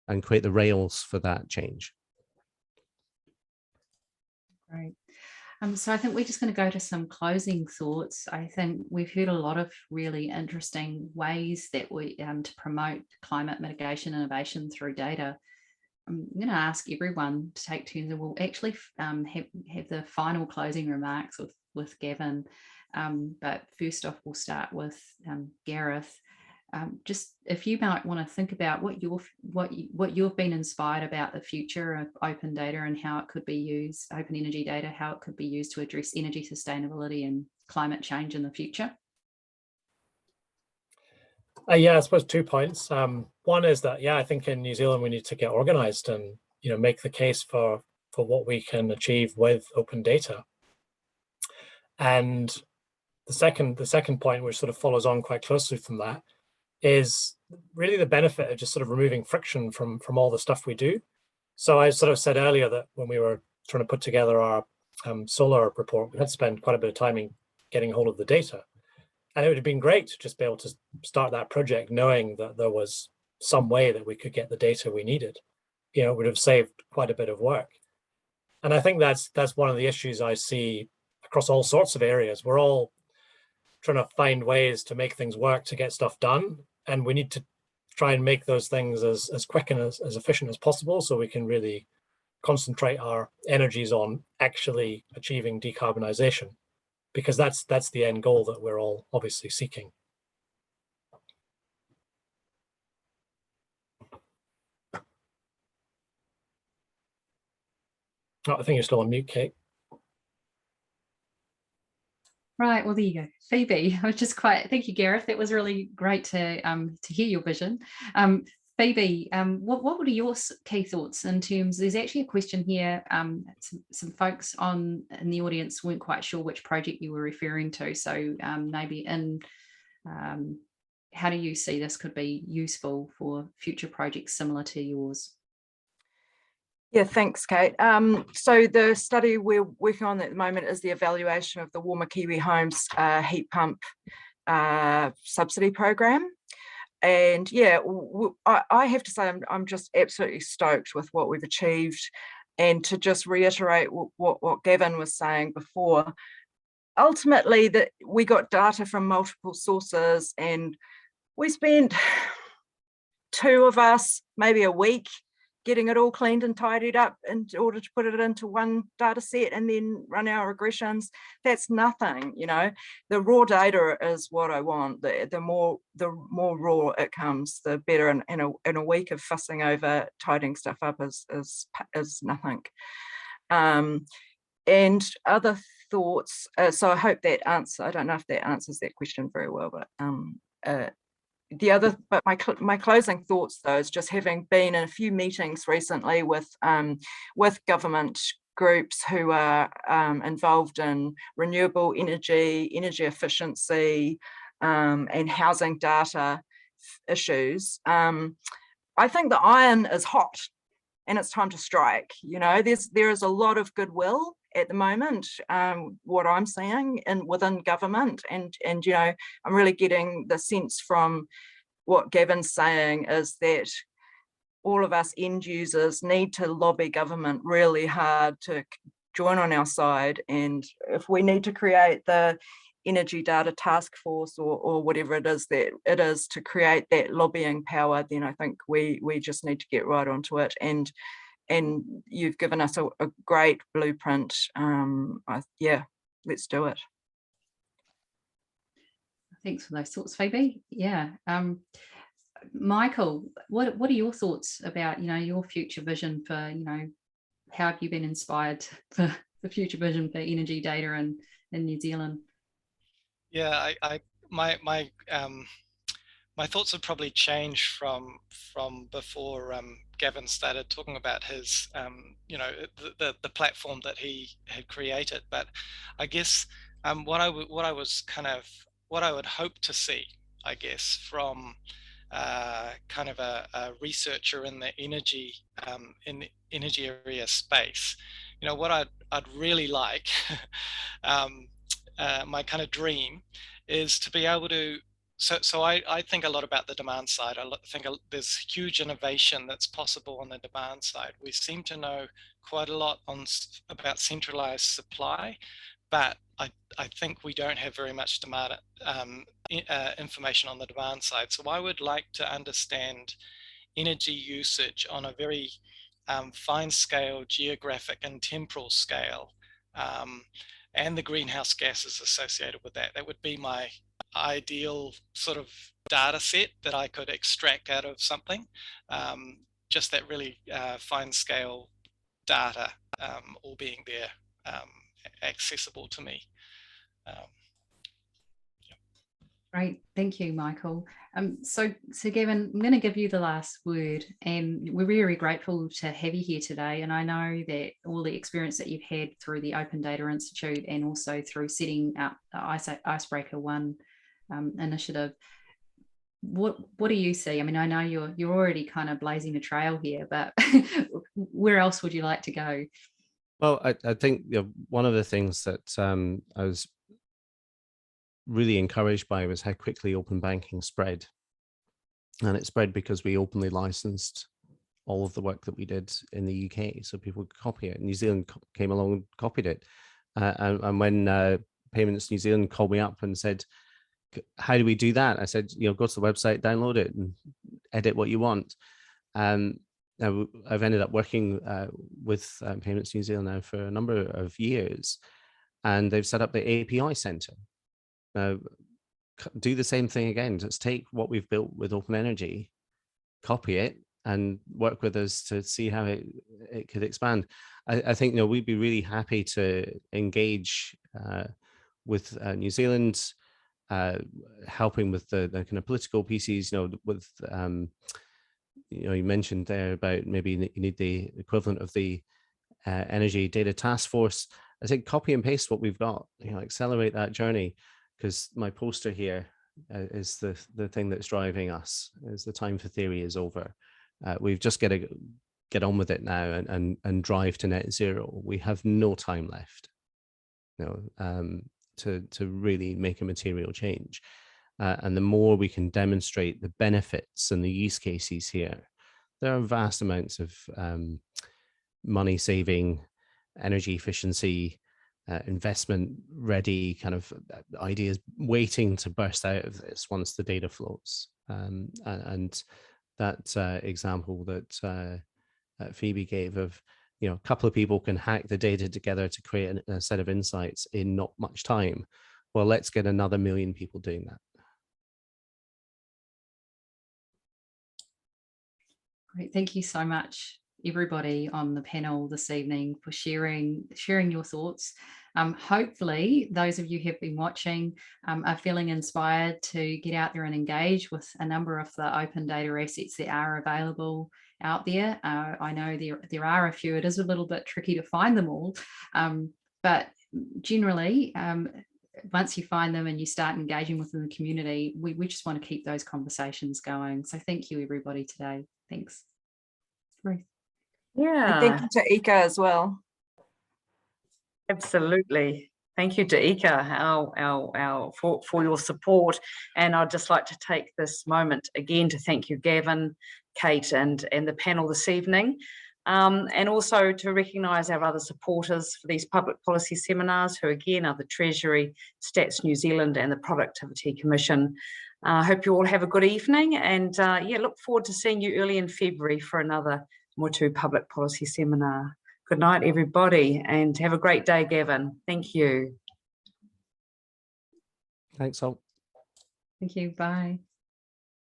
and create the rails for that change? Great. So I think we're just going to go to some closing thoughts. I think we've heard a lot of really interesting ways that we to promote climate mitigation innovation through data. I'm going to ask everyone to take turns, and we'll actually have the final closing remarks with Gavin. But first off, we'll start with Gareth. Just if you might want to think about what you've been inspired about the future of open data and how it could be used, open energy data, how it could be used to address energy sustainability and climate change in the future. Yeah, I suppose 2 points. One is that, yeah, I think in New Zealand we need to get organized and make the case for what we can achieve with open data. And the second point, which sort of follows on quite closely from that, is really the benefit of just sort of removing friction from all the stuff we do. So I sort of said earlier that when we were trying to put together our solar report, we had to spend quite a bit of time in getting hold of the data. And it would have been great to just be able to start that project knowing that there was some way that we could get the data we needed. It would have saved quite a bit of work. And I think that's one of the issues I see across all sorts of areas. We're all trying to find ways to make things work, to get stuff done. And we need to try and make those things as quick and as efficient as possible so we can really concentrate our energies on actually achieving decarbonization, because that's the end goal that we're all obviously seeking. Oh, I think you're still on mute, Kate. Right, well, there you go. Phoebe, I was just thank you, Gareth. That was really great to hear your vision. Phoebe, what are your key thoughts in terms, there's actually a question here, some folks in the audience weren't quite sure which project you were referring to, so maybe how do you see this could be useful for future projects similar to yours? Yeah, thanks, Kate. So the study we're working on at the moment is the evaluation of the Warmer Kiwi Homes heat pump subsidy program. And yeah, I have to say I'm just absolutely stoked with what we've achieved. And to just reiterate what Gavin was saying before, ultimately that we got data from multiple sources, and we spent 2 of us, maybe a week, getting it all cleaned and tidied up in order to put it into one data set and then run our regressions. That's nothing, The raw data is what I want. The more raw it comes, the better. And in a week of fussing over tidying stuff up is nothing. And other thoughts. So I hope that I don't know if that answers that question very well, but my closing thoughts though is just having been in a few meetings recently with government groups who are involved in renewable energy efficiency, and housing data issues. I think the iron is hot and it's time to strike. There is a lot of goodwill at the moment, what I'm seeing within government, and I'm really getting the sense from what Gavin's saying is that all of us end users need to lobby government really hard to join on our side. And if we need to create the energy data task force or whatever it is that it is to create that lobbying power, then I think we just need to get right onto it. And you've given us a great blueprint. Yeah, let's do it. Thanks for those thoughts, Phoebe. Yeah. Michael, what are your thoughts about, your future vision for, how have you been inspired for the future vision for energy data in New Zealand? Yeah, my thoughts have probably changed from before Gavin started talking about his, the platform that he had created. But I guess what I would hope to see, I guess, from kind of a researcher in the energy area space, what I'd really like, my kind of dream is to be able to. So I think a lot about the demand side. I think there's huge innovation that's possible on the demand side. We seem to know quite a lot about centralized supply, but I think we don't have very much demand information on the demand side. So I would like to understand energy usage on a very fine scale, geographic and temporal scale, and the greenhouse gases associated with that. That would be my ideal sort of data set that I could extract out of something, just that really fine scale data all being there, accessible to me. Yeah. Great, thank you, Michael. So Gavin, I'm going to give you the last word, and we're very grateful to have you here today. And I know that all the experience that you've had through the Open Data Institute and also through setting up the Icebreaker One initiative. What do you see? I mean, I know you're already kind of blazing a trail here, but where else would you like to go? Well, I think one of the things that I was really encouraged by was how quickly open banking spread. And it spread because we openly licensed all of the work that we did in the UK, so people could copy it. New Zealand came along and copied it. And when Payments New Zealand called me up and said, how do we do that? I said, go to the website, download it and edit what you want. Now I've ended up working with Payments New Zealand now for a number of years, and they've set up the API Center. Now, do the same thing again. Just take what we've built with Open Energy, copy it, and work with us to see how it could expand. I think we'd be really happy to engage with New Zealand, helping with the kind of political pieces. With you mentioned there about maybe you need the equivalent of the Energy Data Task Force. I think copy and paste what we've got. Accelerate that journey. Because my poster here is the thing that's driving us. Is the time for theory is over. We've just got to get on with it now and drive to net zero. We have no time left, to really make a material change. And the more we can demonstrate the benefits and the use cases here, there are vast amounts of money saving, energy efficiency, investment ready kind of ideas waiting to burst out of this once the data flows. And that example that Phoebe gave of, a couple of people can hack the data together to create a set of insights in not much time. Well, let's get another 1 million people doing that. Great, thank you so much, everybody on the panel this evening, for sharing your thoughts. Hopefully those of you who have been watching are feeling inspired to get out there and engage with a number of the open data assets that are available out there. I know there are a few. It is a little bit tricky to find them all, but generally once you find them and you start engaging within the community, we just want to keep those conversations going. So thank you everybody today. Thanks. Ruth. Yeah. And thank you to Ika as well. Absolutely. Thank you to Ika for your support. And I'd just like to take this moment again to thank you, Gavin, Kate, and the panel this evening. And also to recognise our other supporters for these public policy seminars, who again are the Treasury, Stats New Zealand and the Productivity Commission. I hope you all have a good evening, and look forward to seeing you early in February for another Motu Public Policy Seminar. Good night, everybody, and have a great day, Gavin. Thank you. Thanks all. Thank you. Bye.